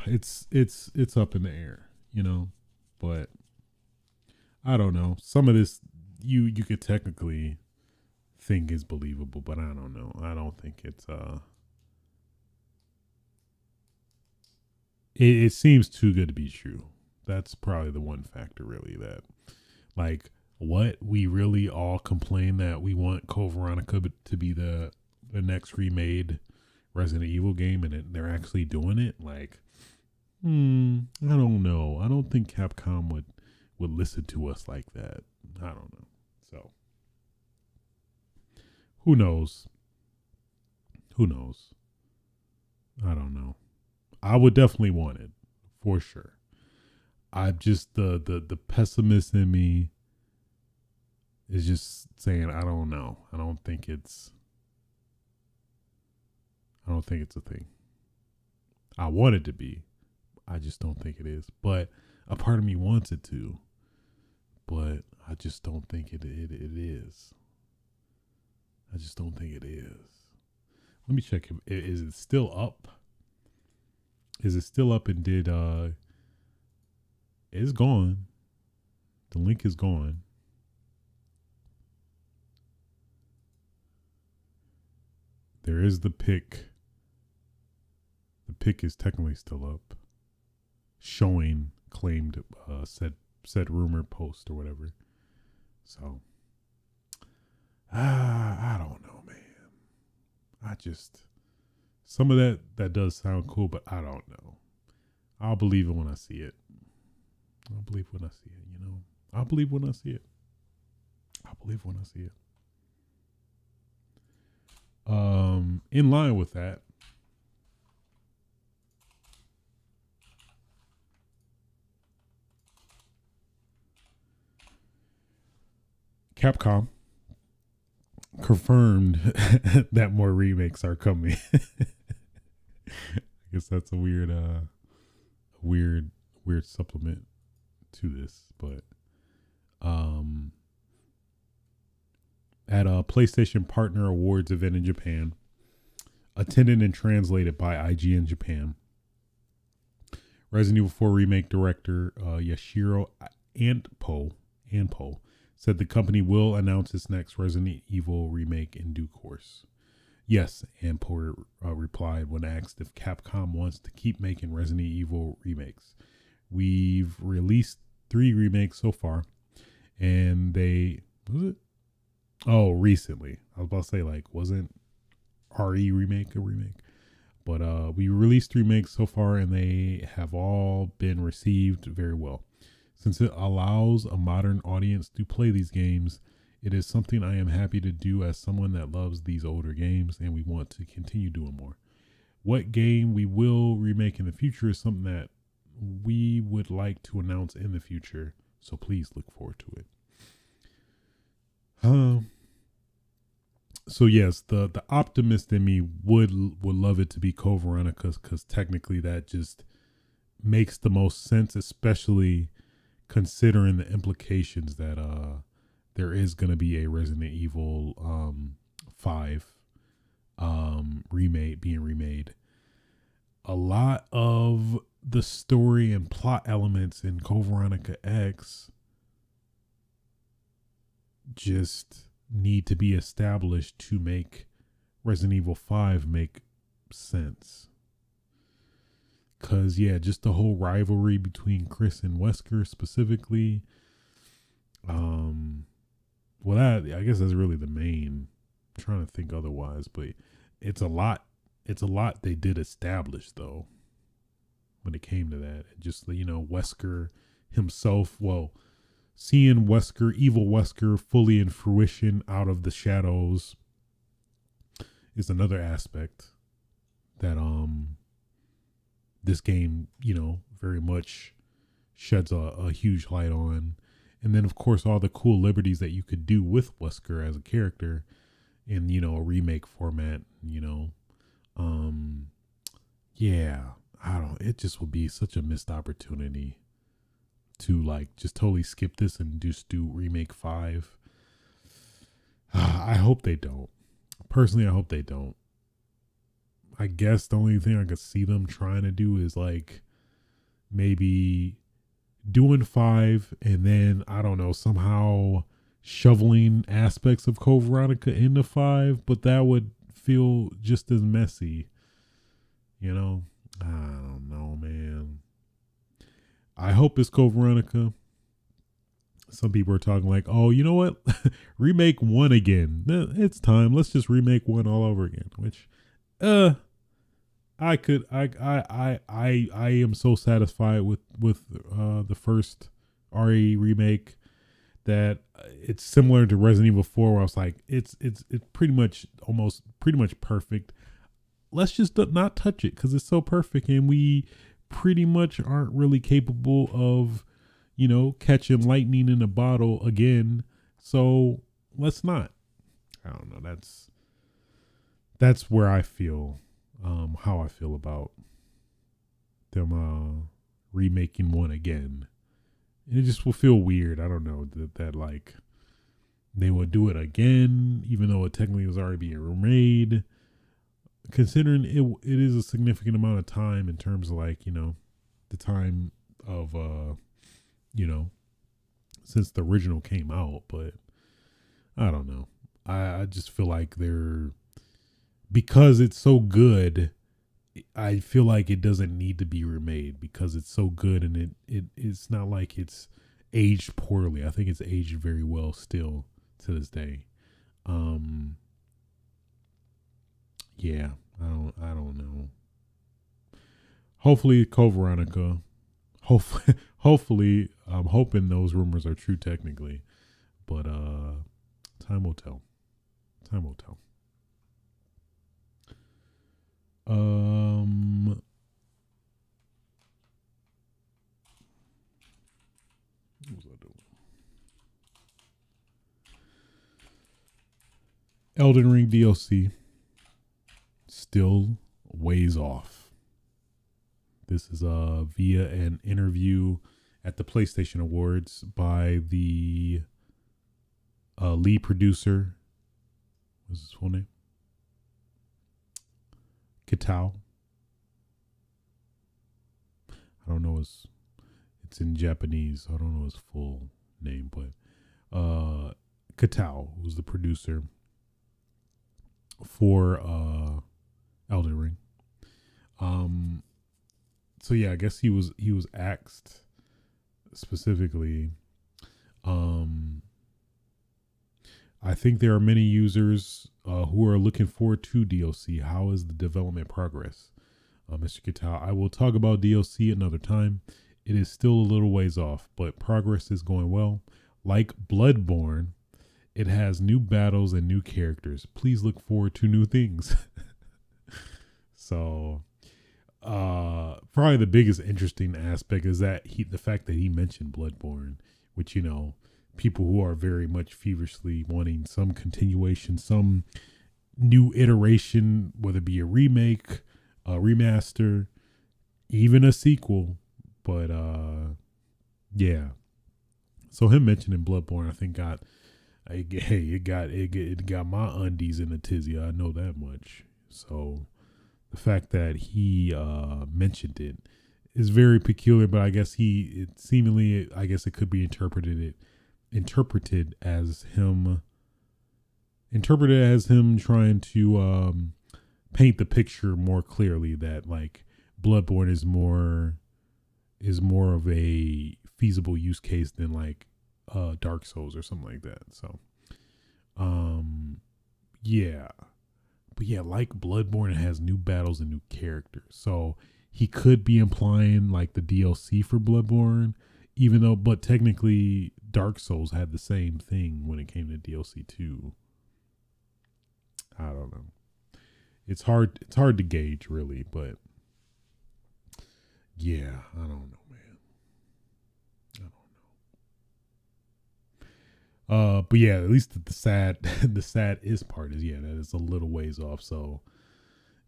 Speaker 1: it's up in the air, but I don't know. Some of this you could technically think is believable, but I don't know. I don't think it's it seems too good to be true. That's probably the one factor really, that like what we really all complain that we want Veronica to be the next remade Resident Evil game, and they're actually doing it. Like, I don't know. I don't think Capcom would listen to us like that. I don't know. So, who knows? Who knows? I don't know. I would definitely want it for sure. I'm just the pessimist in me is just saying I don't know. I don't think it's a thing. I want it to be. I just don't think it is. But a part of me wants it to. But I just don't think it is. I just don't think it is. Let me check. Is it still up? Is it still up, and did it's gone. The link is gone. There is the pic. The pic is technically still up, showing claimed said rumor post or whatever. So I don't know, man. I just, some of that does sound cool, but I don't know. I'll believe it when I see it. I'll believe when I see it, I'll believe when I see it. I'll believe when I see it. In line with that, Capcom confirmed that more remakes are coming. I guess that's a weird supplement to this, but at a PlayStation Partner Awards event in Japan, attended and translated by IGN Japan, Resident Evil 4 remake director Yashiro Antpo said the company will announce its next Resident Evil remake in due course. Yes, Antpo replied when asked if Capcom wants to keep making Resident Evil remakes. We've released 3 remakes so far, and recently. I was about to say, like, wasn't RE remake a remake? But we released 3 remakes so far, and they have all been received very well. Since it allows a modern audience to play these games, it is something I am happy to do as someone that loves these older games, and we want to continue doing more. What game we will remake in the future is something that we would like to announce in the future, so please look forward to it. So yes, the optimist in me would love it to be Code Veronica, because technically that just makes the most sense, especially considering the implications that there is going to be a Resident Evil 5 remake being remade. A lot of the story and plot elements in Code Veronica X just need to be established to make Resident Evil 5 make sense. Cause yeah, just the whole rivalry between Chris and Wesker specifically. Well, that, I guess that's really the main. I'm trying to think otherwise, but it's a lot. It's a lot they did establish though. When it came to that, just, you know, Wesker himself. Well, seeing Wesker, evil Wesker, fully in fruition out of the shadows is another aspect that this game, you know, very much sheds a huge light on. And then, of course, all the cool liberties that you could do with Wesker as a character in, you know, a remake format, you know. Yeah, it just would be such a missed opportunity to, like, just totally skip this and just do remake 5. I hope they don't. Personally, I hope they don't. I guess the only thing I could see them trying to do is, like, maybe doing 5 and then, I don't know, somehow shoveling aspects of Code Veronica into 5, but that would feel just as messy, you know? I don't know, man. I hope it's Code Veronica. Some people are talking like, oh, you know what? Remake 1 again. It's time. Let's just remake 1 all over again. Which, I am so satisfied with the first RE remake that it's similar to Resident Evil 4, where I was like, it's pretty much perfect. Let's just not touch it because it's so perfect, and we pretty much aren't really capable of, you know, catching lightning in a bottle again. So let's not. I don't know. That's where I feel, how I feel about them remaking 1 again. And it just will feel weird. I don't know that like they would do it again, even though it technically was already being remade. Considering it is a significant amount of time in terms of, like, you know, the time of you know, since the original came out. But I don't know. I just feel like because it's so good, I feel like it doesn't need to be remade because it's so good, and it's not like it's aged poorly. I think it's aged very well still to this day. Yeah, I don't know. Hopefully, Code Veronica. Hopefully, I'm hoping those rumors are true technically, but time will tell. Time will tell. What was I doing? Elden Ring DLC still ways off. This is via an interview at the PlayStation Awards by the lead producer. What's his full name? Kitao. I don't know it's in Japanese, so I don't know his full name, but Kitao, who's the producer for Elden Ring. So yeah, I guess he was asked specifically. I think there are many users who are looking forward to DLC. How is the development progress? Mr. Kitao, I will talk about DLC another time. It is still a little ways off, but progress is going well. Like Bloodborne, it has new battles and new characters. Please look forward to new things. So, probably the biggest interesting aspect is that the fact that he mentioned Bloodborne, which, you know, people who are very much feverishly wanting some continuation, some new iteration, whether it be a remake, a remaster, even a sequel. But yeah. So him mentioning Bloodborne, I think it got my undies in a tizzy. I know that much. So the fact that he mentioned it is very peculiar. But I guess it could be interpreted as him trying to paint the picture more clearly, that like Bloodborne is more of a feasible use case than like Dark Souls or something like that. So yeah. But yeah, like Bloodborne, it has new battles and new characters. So he could be implying like the DLC for Bloodborne, but technically Dark Souls had the same thing when it came to DLC too. I don't know. It's hard to gauge really, but yeah, I don't know, man. I don't know. But yeah, at least the sad part is, yeah, that is a little ways off. So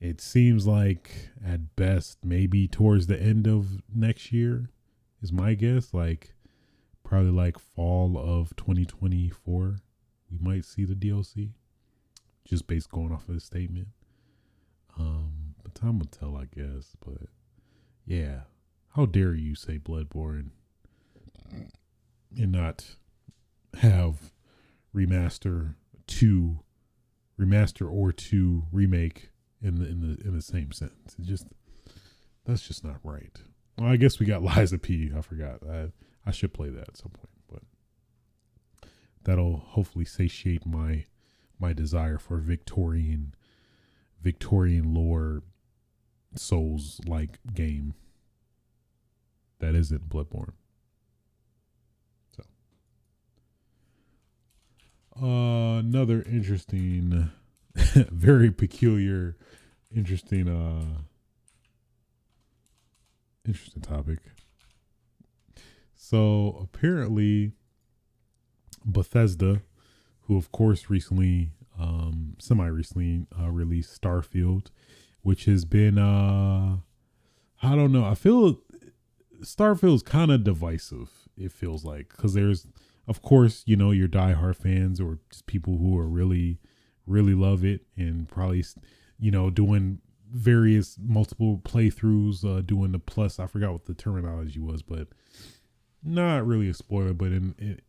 Speaker 1: it seems like at best maybe towards the end of next year is my guess. Like probably like fall of 2024, we might see the DLC. Just based going off of the statement. But time will tell, I guess. But yeah, how dare you say Bloodborne and not have remaster or two remake in the same sentence? That's just not right. Well, I guess we got Liza P. I forgot. I should play that at some point, but that'll hopefully satiate my desire for Victorian lore Souls like game that isn't Bloodborne. So another interesting very peculiar interesting topic. So apparently Bethesda, who of course recently semi-recently released Starfield, which has been I don't know, I feel Starfield's kind of divisive, it feels like, because there's of course, you know, your diehard fans or just people who are really love it and probably, you know, doing various multiple playthroughs, doing the plus, I forgot what the terminology was, but not really a spoiler, but in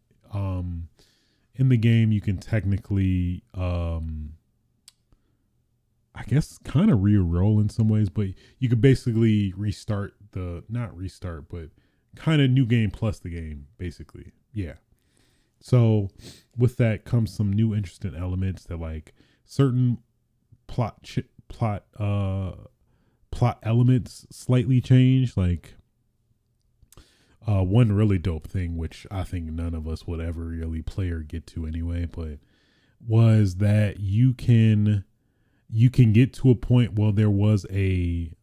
Speaker 1: the game you can technically I guess kind of re-roll in some ways, but you could basically not restart, but kind of new game plus the game, basically. Yeah. So with that comes some new interesting elements that like certain plot elements slightly change. Like one really dope thing, which I think none of us would ever really play or get to anyway, but was that you can get to a point. Well, there was a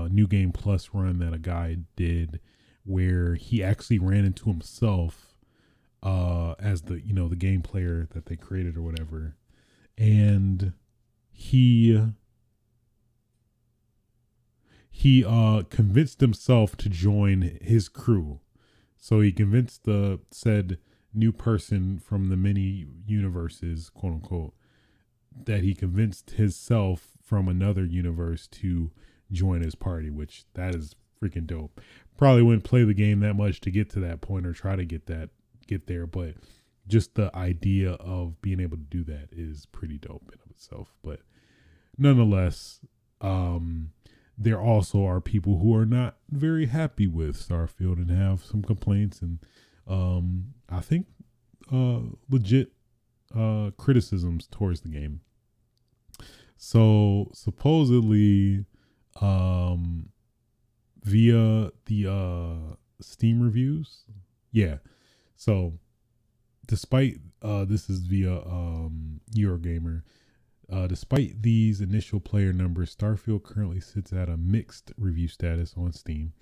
Speaker 1: new game plus run that a guy did where he actually ran into himself as the game player that they created or whatever, and he convinced himself to join his crew. So he convinced the said new person from the many universes, quote unquote, that he convinced himself from another universe to join his party, which that is freaking dope. Probably wouldn't play the game that much to get to that point or try to get there, but just the idea of being able to do that is pretty dope in of itself. But nonetheless, there also are people who are not very happy with Starfield and have some complaints and I think legit criticisms towards the game. So supposedly via the Steam reviews, yeah. So despite this is via Eurogamer, despite these initial player numbers, Starfield currently sits at a mixed review status on Steam.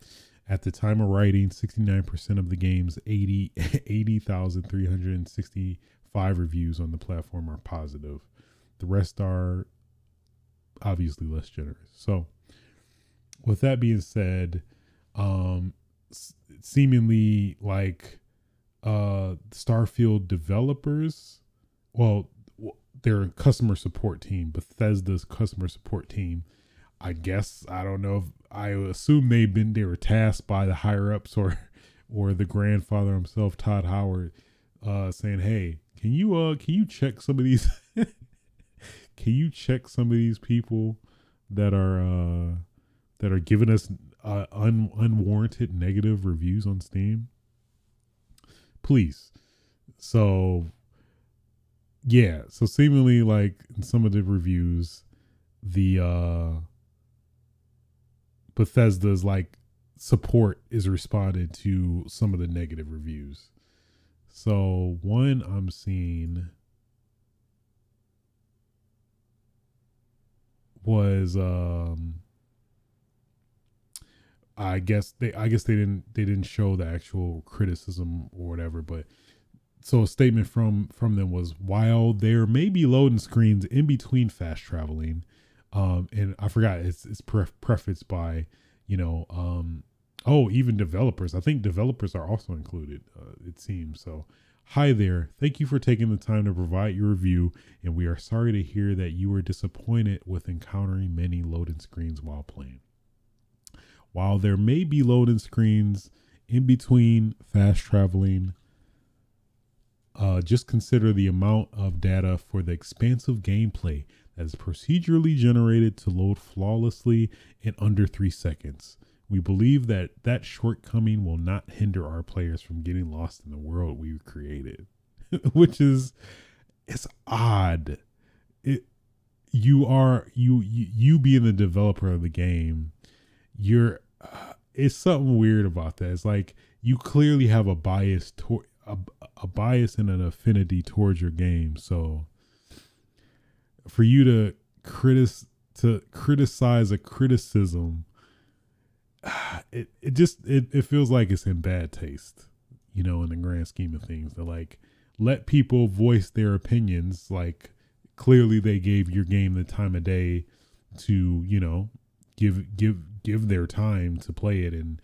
Speaker 1: At the time of writing, 69% of the game's 80,365 reviews on the platform are positive. The rest are obviously less generous. So with that being said, seemingly like Starfield developers, well, their customer support team, Bethesda's customer support team, I guess, I don't know if, I assume they were tasked by the higher ups or the grandfather himself, Todd Howard, saying, "Hey, can you check some of these can you check some of these people that are giving us unwarranted negative reviews on Steam, please?" So yeah, so seemingly like in some of the reviews, the Bethesda's like support is responded to some of the negative reviews. So one I'm seeing was I guess they didn't show the actual criticism or whatever, but so a statement from them was, while there may be loading screens in between fast traveling, and I forgot it's prefaced by, even developers. I think developers are also included, it seems. So, hi there. Thank you for taking the time to provide your review, and we are sorry to hear that you were disappointed with encountering many loading screens while playing. While there may be loading screens in between fast traveling, just consider the amount of data for the expansive gameplay that is procedurally generated to load flawlessly in under 3 seconds. We believe that shortcoming will not hinder our players from getting lost in the world we've created, which is, it's odd. You being the developer of the game, it's something weird about that. It's like you clearly have a bias a bias and an affinity towards your game. So for you to criticize a criticism, it feels like it's in bad taste, in the grand scheme of things. To like let people voice their opinions, like clearly they gave your game the time of day to, give their time to play it and,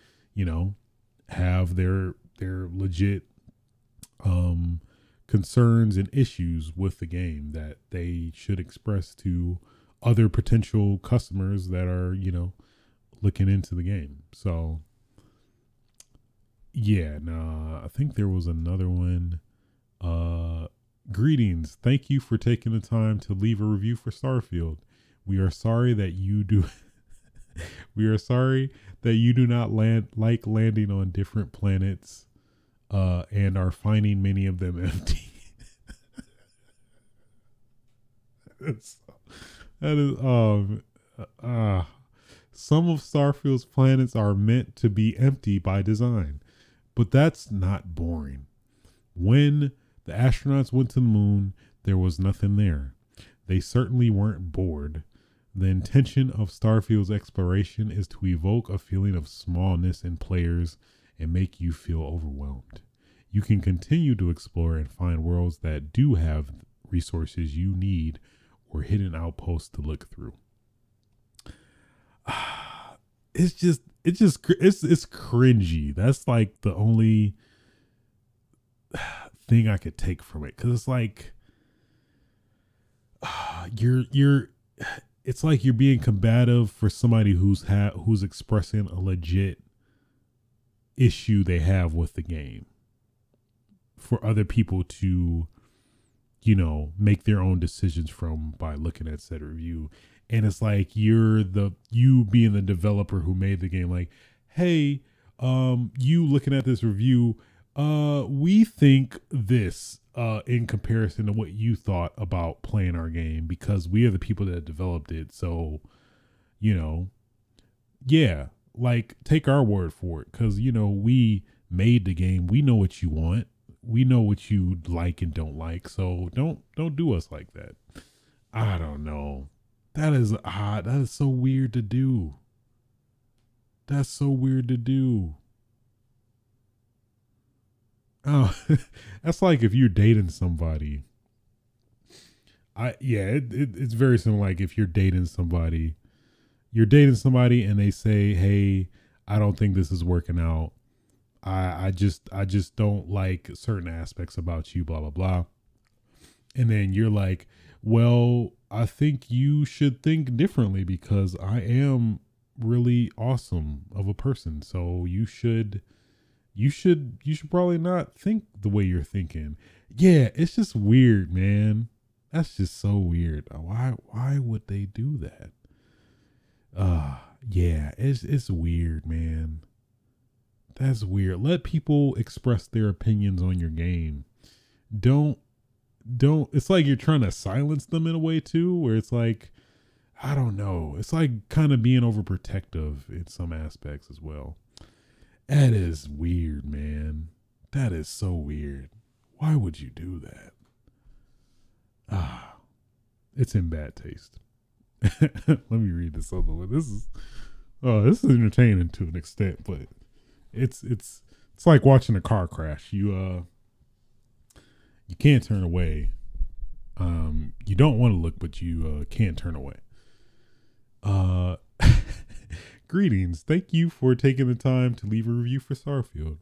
Speaker 1: have their legit concerns and issues with the game that they should express to other potential customers that are, looking into the game. So yeah, I think there was another one. Greetings. Thank you for taking the time to leave a review for Starfield. We are sorry that you do not like landing on different planets and are finding many of them empty. Some of Starfield's planets are meant to be empty by design, but that's not boring. When the astronauts went to the moon, there was nothing there. They certainly weren't bored. The intention of Starfield's exploration is to evoke a feeling of smallness in players and make you feel overwhelmed. You can continue to explore and find worlds that do have resources you need or hidden outposts to look through. It's cringy. That's like the only thing I could take from it, because it's like it's like you're being combative for somebody who's expressing a legit issue they have with the game, for other people to, you know, make their own decisions from by looking at said review. And it's like you being the developer who made the game, like, hey, you looking at this review, we think this in comparison to what you thought about playing our game, because we are the people that developed it. So, you know, yeah, like, take our word for it, because, you know, we made the game. We know what you want. We know what you like and don't like. So don't do us like that. I don't know. That is odd. That is so weird to do. That's so weird to do. Oh, that's like if you're dating somebody. It's very similar. Like if you're dating somebody and they say, hey, I don't think this is working out. I just don't like certain aspects about you, blah, blah, blah. And then you're like, well, I think you should think differently, because I am really awesome of a person. So you should probably not think the way you're thinking. Yeah, it's just weird, man. That's just so weird. Why would they do that? Yeah, it's weird, man. That's weird. Let people express their opinions on your game. Don't, it's like you're trying to silence them in a way too, where it's like, I don't know. It's like kind of being overprotective in some aspects as well. That is weird, man. That is so weird. Why would you do that? It's in bad taste. Let me read this other one. This is entertaining to an extent, but it's like watching a car crash. You can't turn away. You don't want to look, but you can't turn away. Greetings. Thank you for taking the time to leave a review for Starfield.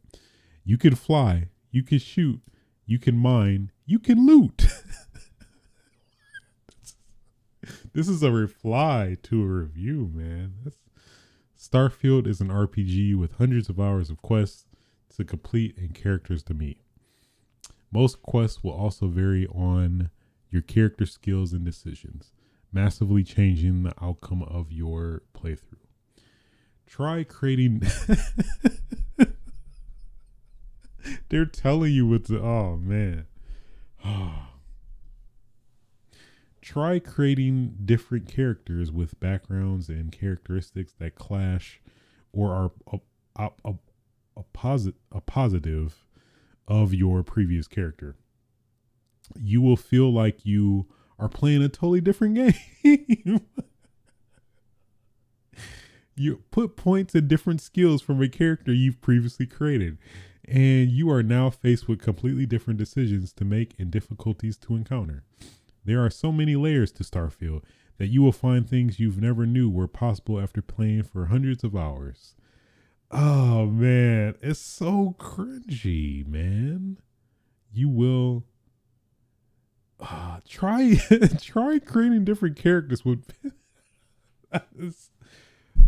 Speaker 1: You can fly, you can shoot, you can mine, you can loot. This is a reply to a review, man. Starfield is an RPG with hundreds of hours of quests to complete and characters to meet. Most quests will also vary on your character skills and decisions, massively changing the outcome of your playthrough. Try creating... They're telling you what to... Oh, man. Try creating different characters with backgrounds and characteristics that clash or are a positive of your previous character. You will feel like you are playing a totally different game. You put points and different skills from a character you've previously created, and you are now faced with completely different decisions to make and difficulties to encounter. There are so many layers to Starfield that you will find things you've never knew were possible after playing for hundreds of hours. Oh, man. It's so cringy, man. You will... try creating different characters with...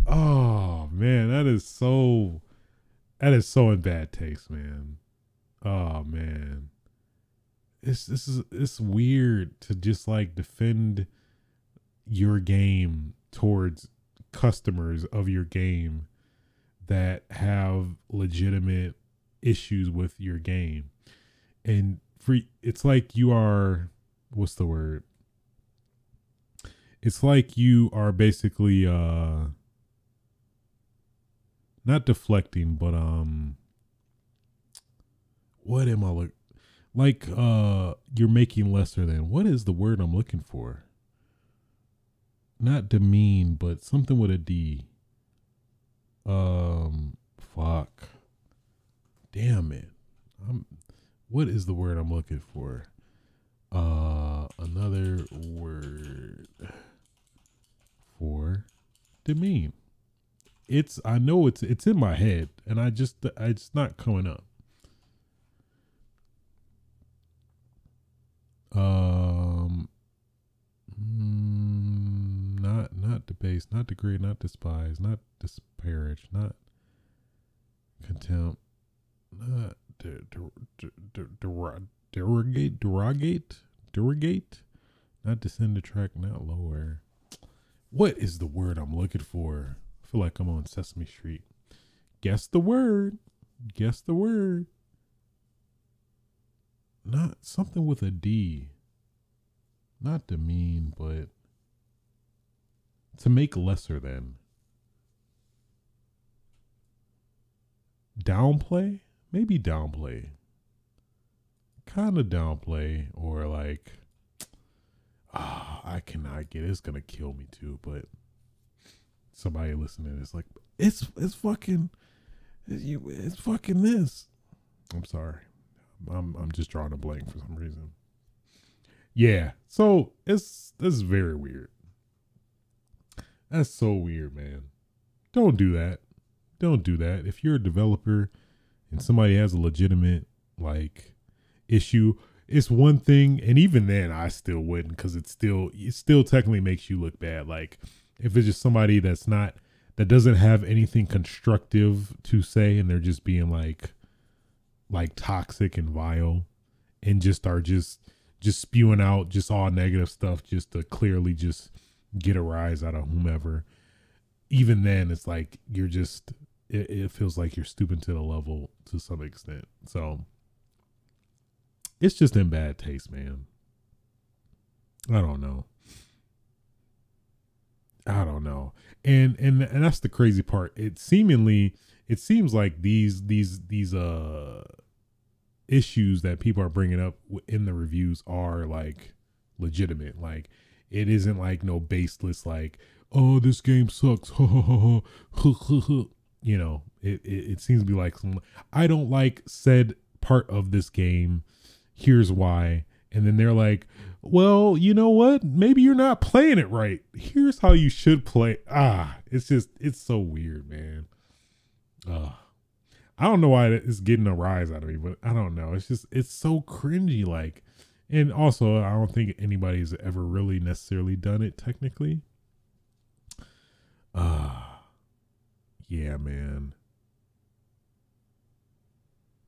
Speaker 1: Oh, man. That is so in bad taste, man. Oh, man. It's weird to just like defend your game towards customers of your game that have legitimate issues with your game. And it's like you are, what's the word? It's like you are basically not deflecting, but what am I looking? Like you're making lesser than, what is the word I'm looking for? Not demean, but something with a D. Fuck. Damn it. What is the word I'm looking for? Another word. demean. I know it's in my head, and it's not coming up. Not debase, not degrade, not despise, not disparage, not contempt, not derogate, not descend, detract, not lower. What is the word I'm looking for? I feel like I'm on Sesame Street. Guess the word. Guess the word. Not something with a D. Not demean, but to make lesser than. Downplay? Maybe downplay. Kind of downplay, or like, I cannot get it. It's gonna kill me too, but somebody listening is like, it's fucking this. I'm sorry. I'm just drawing a blank for some reason. Yeah. So that's very weird. That's so weird, man. Don't do that. Don't do that. If you're a developer and somebody has a legitimate like issue, it's one thing, and even then I still wouldn't, because it still technically makes you look bad. Like if it's just somebody that doesn't have anything constructive to say, and they're just being like toxic and vile, and just are just spewing out just all negative stuff just to clearly just get a rise out of whomever. Even then, it's like you're just it feels like you're stooping to the level to some extent. So it's just in bad taste, man. I don't know. And that's the crazy part. It seems like these issues that people are bringing up in the reviews are like legitimate. Like it isn't like no baseless like, oh, this game sucks. You know, it seems to be like I don't like said part of this game. Here's why. And then they're like, well, you know what? Maybe you're not playing it right. Here's how you should play. It's so weird, man. I don't know why it's getting a rise out of me, but I don't know. It's so cringy. Like, and also I don't think anybody's ever really necessarily done it technically. Yeah, man.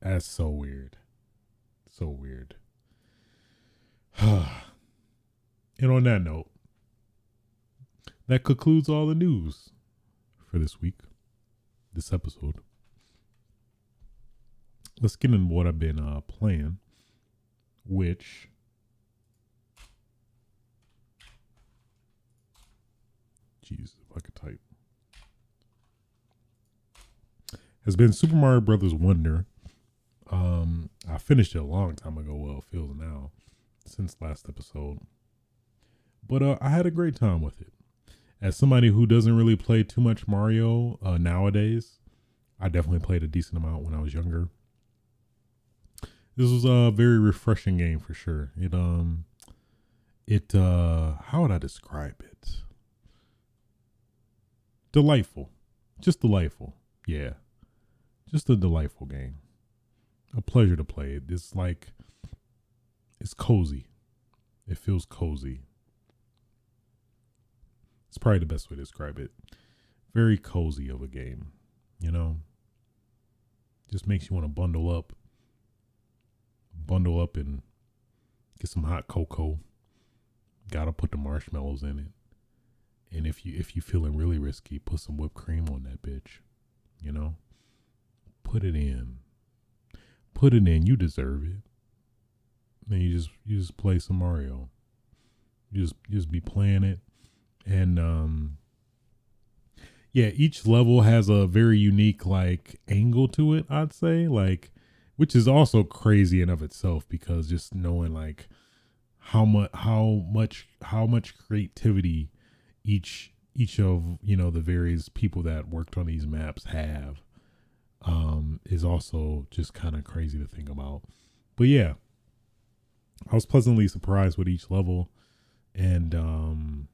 Speaker 1: That's so weird. So weird. And on that note, that concludes all the news for this week, this episode. Let's get into what I've been playing, which Jesus, if I could type, has been Super Mario Brothers Wonder. I finished it a long time ago. Well, it feels now since last episode, but I had a great time with it. As somebody who doesn't really play too much Mario nowadays, I definitely played a decent amount when I was younger. This was a very refreshing game for sure. How would I describe it? Delightful. Just delightful. Yeah. Just a delightful game. A pleasure to play it. It's cozy. It feels cozy. It's probably the best way to describe it. Very cozy of a game, Just makes you want to bundle up and get some hot cocoa. Gotta put the marshmallows in it. And if you feeling really risky, put some whipped cream on that bitch. Put it in. You deserve it. Then you just play some Mario. You just be playing it. And yeah, each level has a very unique like angle to it, I'd say, like, which is also crazy in of itself, because just knowing like how much creativity each of the various people that worked on these maps have is also just kind of crazy to think about. But yeah, I was pleasantly surprised with each level, and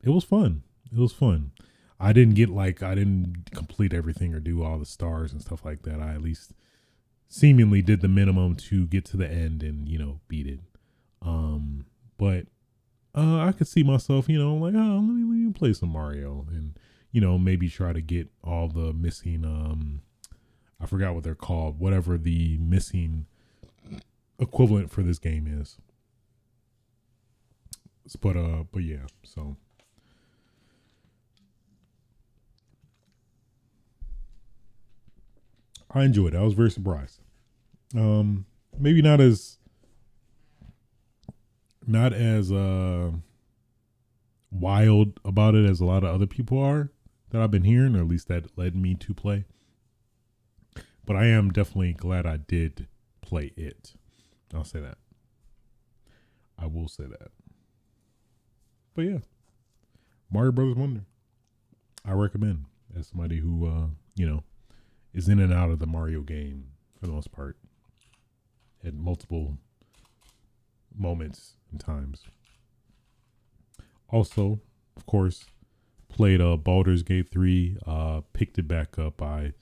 Speaker 1: it was fun. It was fun. I didn't complete everything or do all the stars and stuff like that. I at least seemingly did the minimum to get to the end and, beat it. But I could see myself, like, oh, let me play some Mario and, maybe try to get all the missing, I forgot what they're called, whatever the missing equivalent for this game is. But yeah, so. I enjoyed it. I was very surprised. Maybe not as wild about it as a lot of other people are that I've been hearing, or at least that led me to play. But I am definitely glad I did play it. I'll say that. I will say that. But yeah, Mario Brothers Wonder. I recommend as somebody who is in and out of the Mario game for the most part at multiple moments and times. Also, of course, played Baldur's Gate 3, picked it back up. I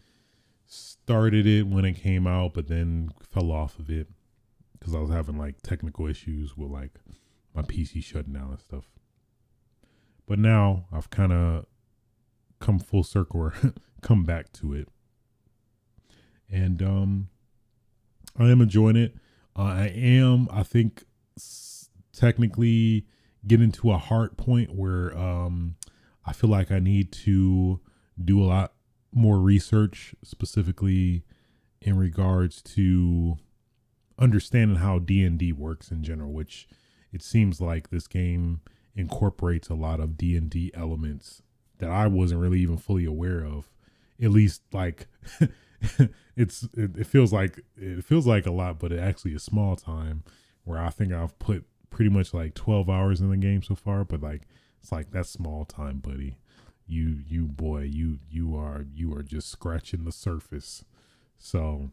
Speaker 1: started it when it came out, but then fell off of it because I was having like technical issues with like my PC shutting down and stuff. But now I've kind of come full circle or come back to it. And I am enjoying it. I think, technically getting to a hard point where I feel like I need to do a lot more research, specifically in regards to understanding how D&D works in general, which it seems like this game incorporates a lot of D&D elements that I wasn't really even fully aware of. At least like it feels like a lot, but it actually is small time, where I think I've put pretty much like 12 hours in the game so far, but like it's like that's small time, buddy. You are just scratching the surface. So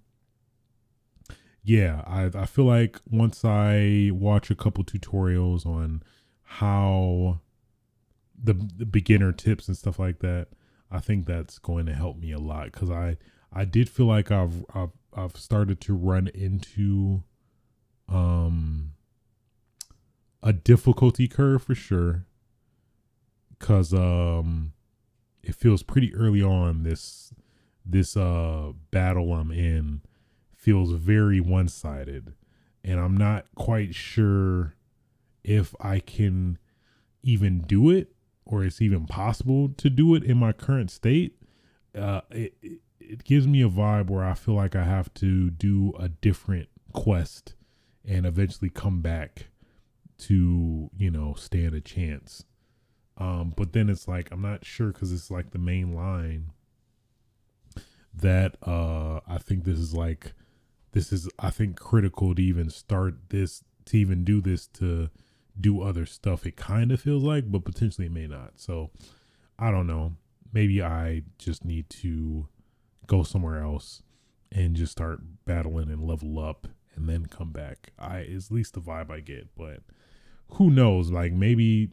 Speaker 1: yeah, I feel like once I watch a couple tutorials on how the beginner tips and stuff like that, I think that's going to help me a lot, because I did feel like I've started to run into a difficulty curve for sure, because it feels pretty early on. This battle I'm in feels very one-sided, and I'm not quite sure if I can even do it, or it's even possible to do it in my current state. It gives me a vibe where I feel like I have to do a different quest and eventually come back to, stand a chance. But then it's like, I'm not sure, because it's like the main line that I think this is I think critical to even start this, to even do this, to do other stuff. It kind of feels like, but potentially it may not. So I don't know. Maybe I just need to go somewhere else and just start battling and level up and then come back. It's at least the vibe I get, but who knows? Like, maybe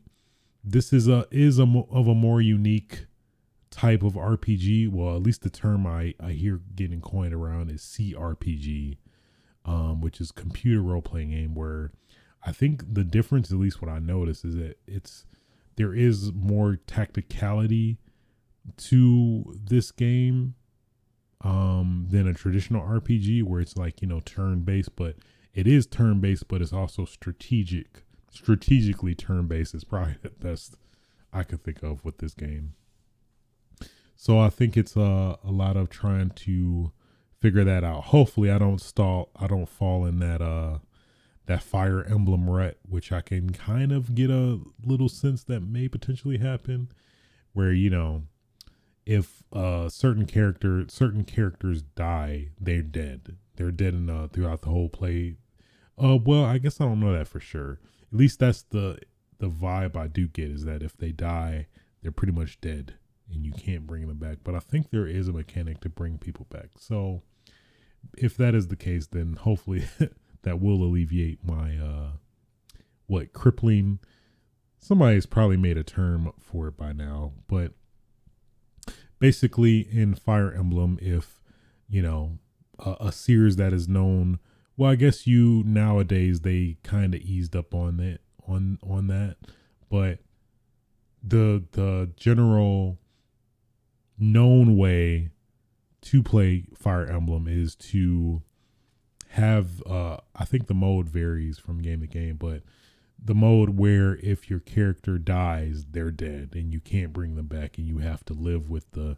Speaker 1: this is a more unique type of RPG. Well, at least the term I hear getting coined around is CRPG, which is computer role playing game, where I think the difference, at least what I noticed, is that there is more tacticality to this game than a traditional RPG, where it's like, turn based, but it is turn based, but it's also strategically turn based is probably the best I could think of with this game. So I think it's a lot of trying to figure that out. Hopefully I don't fall in that Fire Emblem rut, which I can kind of get a little sense that may potentially happen, where, if certain characters die, they're dead. They're dead throughout the whole play. Well, I guess I don't know that for sure. At least that's the vibe I do get, is that if they die, they're pretty much dead and you can't bring them back. But I think there is a mechanic to bring people back. So if that is the case, then hopefully that will alleviate my crippling somebody's probably made a term for it by now, but basically in Fire Emblem, if a series that is known, well, I guess nowadays they kind of eased up on that, on that, but the general known way to play Fire Emblem is to have I think the mode varies from game to game, but the mode where if your character dies, they're dead and you can't bring them back, and you have to live with the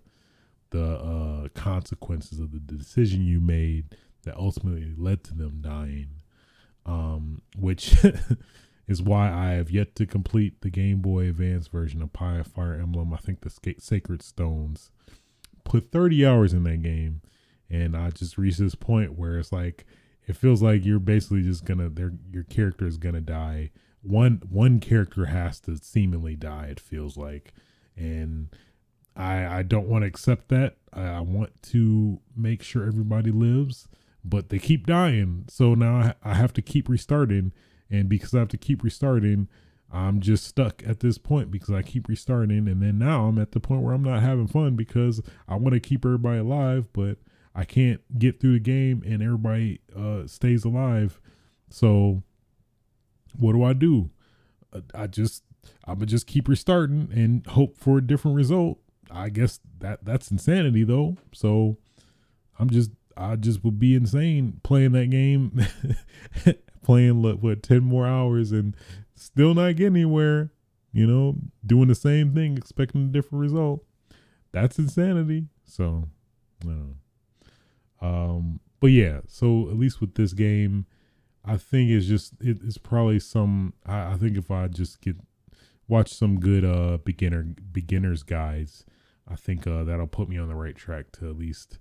Speaker 1: consequences of the decision you made that ultimately led to them dying, which is why I have yet to complete the Game Boy Advance version of Fire Emblem. I think the Sacred Stones. Put 30 hours in that game, and I just reached this point where it's like, it feels like you're basically just your character is gonna die. One character has to seemingly die, it feels like, and I don't want to accept that. I want to make sure everybody lives, but they keep dying. So now I have to keep restarting, and because I have to keep restarting, I'm just stuck at this point because I keep restarting. And then now I'm at the point where I'm not having fun because I want to keep everybody alive, but I can't get through the game and everybody stays alive. So what do? I'm gonna just keep restarting and hope for a different result. I guess that's insanity though. So I just would be insane playing that game, playing 10 more hours and still not getting anywhere, doing the same thing, expecting a different result. That's insanity. So, but yeah, so at least with this game, I think it's probably I think if I just watch some good beginners guides, I think that'll put me on the right track to at least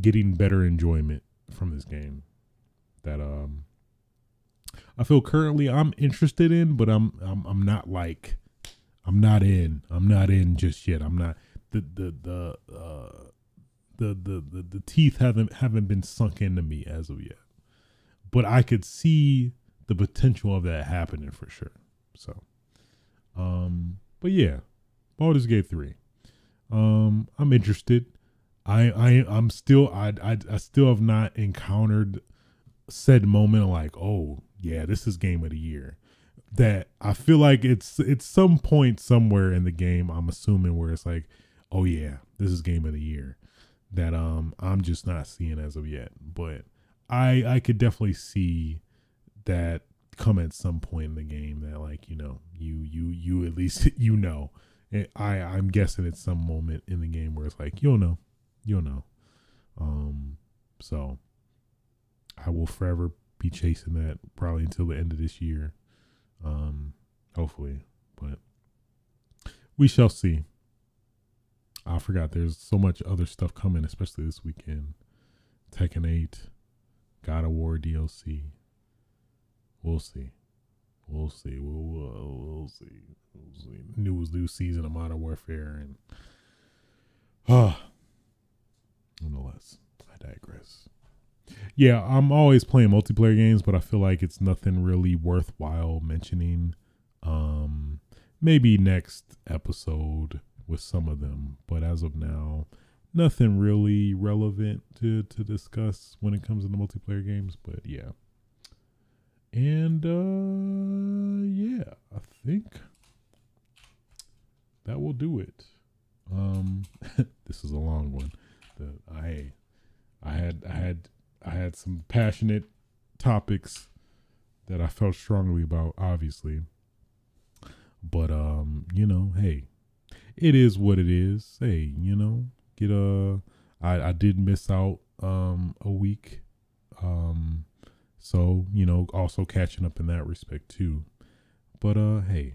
Speaker 1: getting better enjoyment from this game that I feel currently I'm interested in, but I'm not in just yet. I'm not the teeth haven't been sunk into me as of yet, but I could see the potential of that happening for sure. So, but yeah, Baldur's Gate 3. I'm interested. I still have not encountered said moment of like, oh yeah, this is game of the year. That I feel like it's some point somewhere in the game, I'm assuming, where it's like, oh yeah, this is game of the year. That I'm just not seeing as of yet. But I could definitely see that come at some point in the game, that like, you at least I'm guessing it's some moment in the game where it's like, you'll know. So I will forever be chasing that probably until the end of this year. Hopefully, but we shall see. I forgot there's so much other stuff coming, especially this weekend. Tekken 8, God of War DLC. We'll see. We'll see. We'll see. New season of Modern Warfare, and nonetheless, I digress. Yeah, I'm always playing multiplayer games, but I feel like it's nothing really worthwhile mentioning. Maybe next episode with some of them, but as of now, nothing really relevant to discuss when it comes to the multiplayer games. But yeah, and yeah, I think that will do it. This is a long one. I had some passionate topics that I felt strongly about, obviously. But hey, it is what it is. Hey, I did miss out a week. So, also catching up in that respect too. But hey,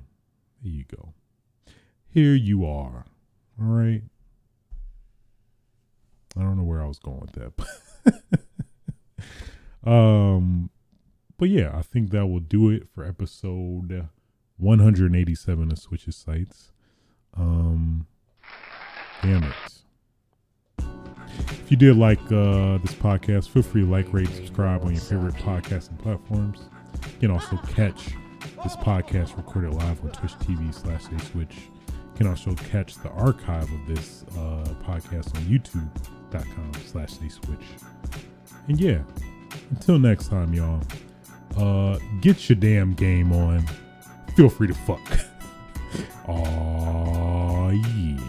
Speaker 1: here you go. Here you are. All right. I don't know where I was going with that. But yeah, I think that will do it for episode 187 of Switches Sites. Damn it. If you did like this podcast, feel free to like, rate, subscribe on your favorite podcasting platforms. You can also catch This podcast recorded live on Twitch TV/SaySwitch. You can also catch the archive of this podcast on YouTube.com/SaySwitch. And yeah, until next time, y'all. Get your damn game on. Feel free to fuck. Aw, yeah.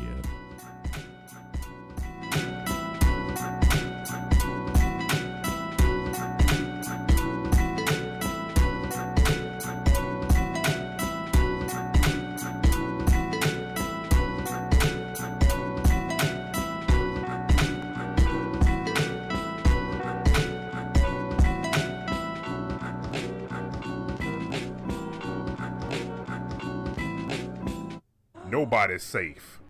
Speaker 2: Nobody's safe.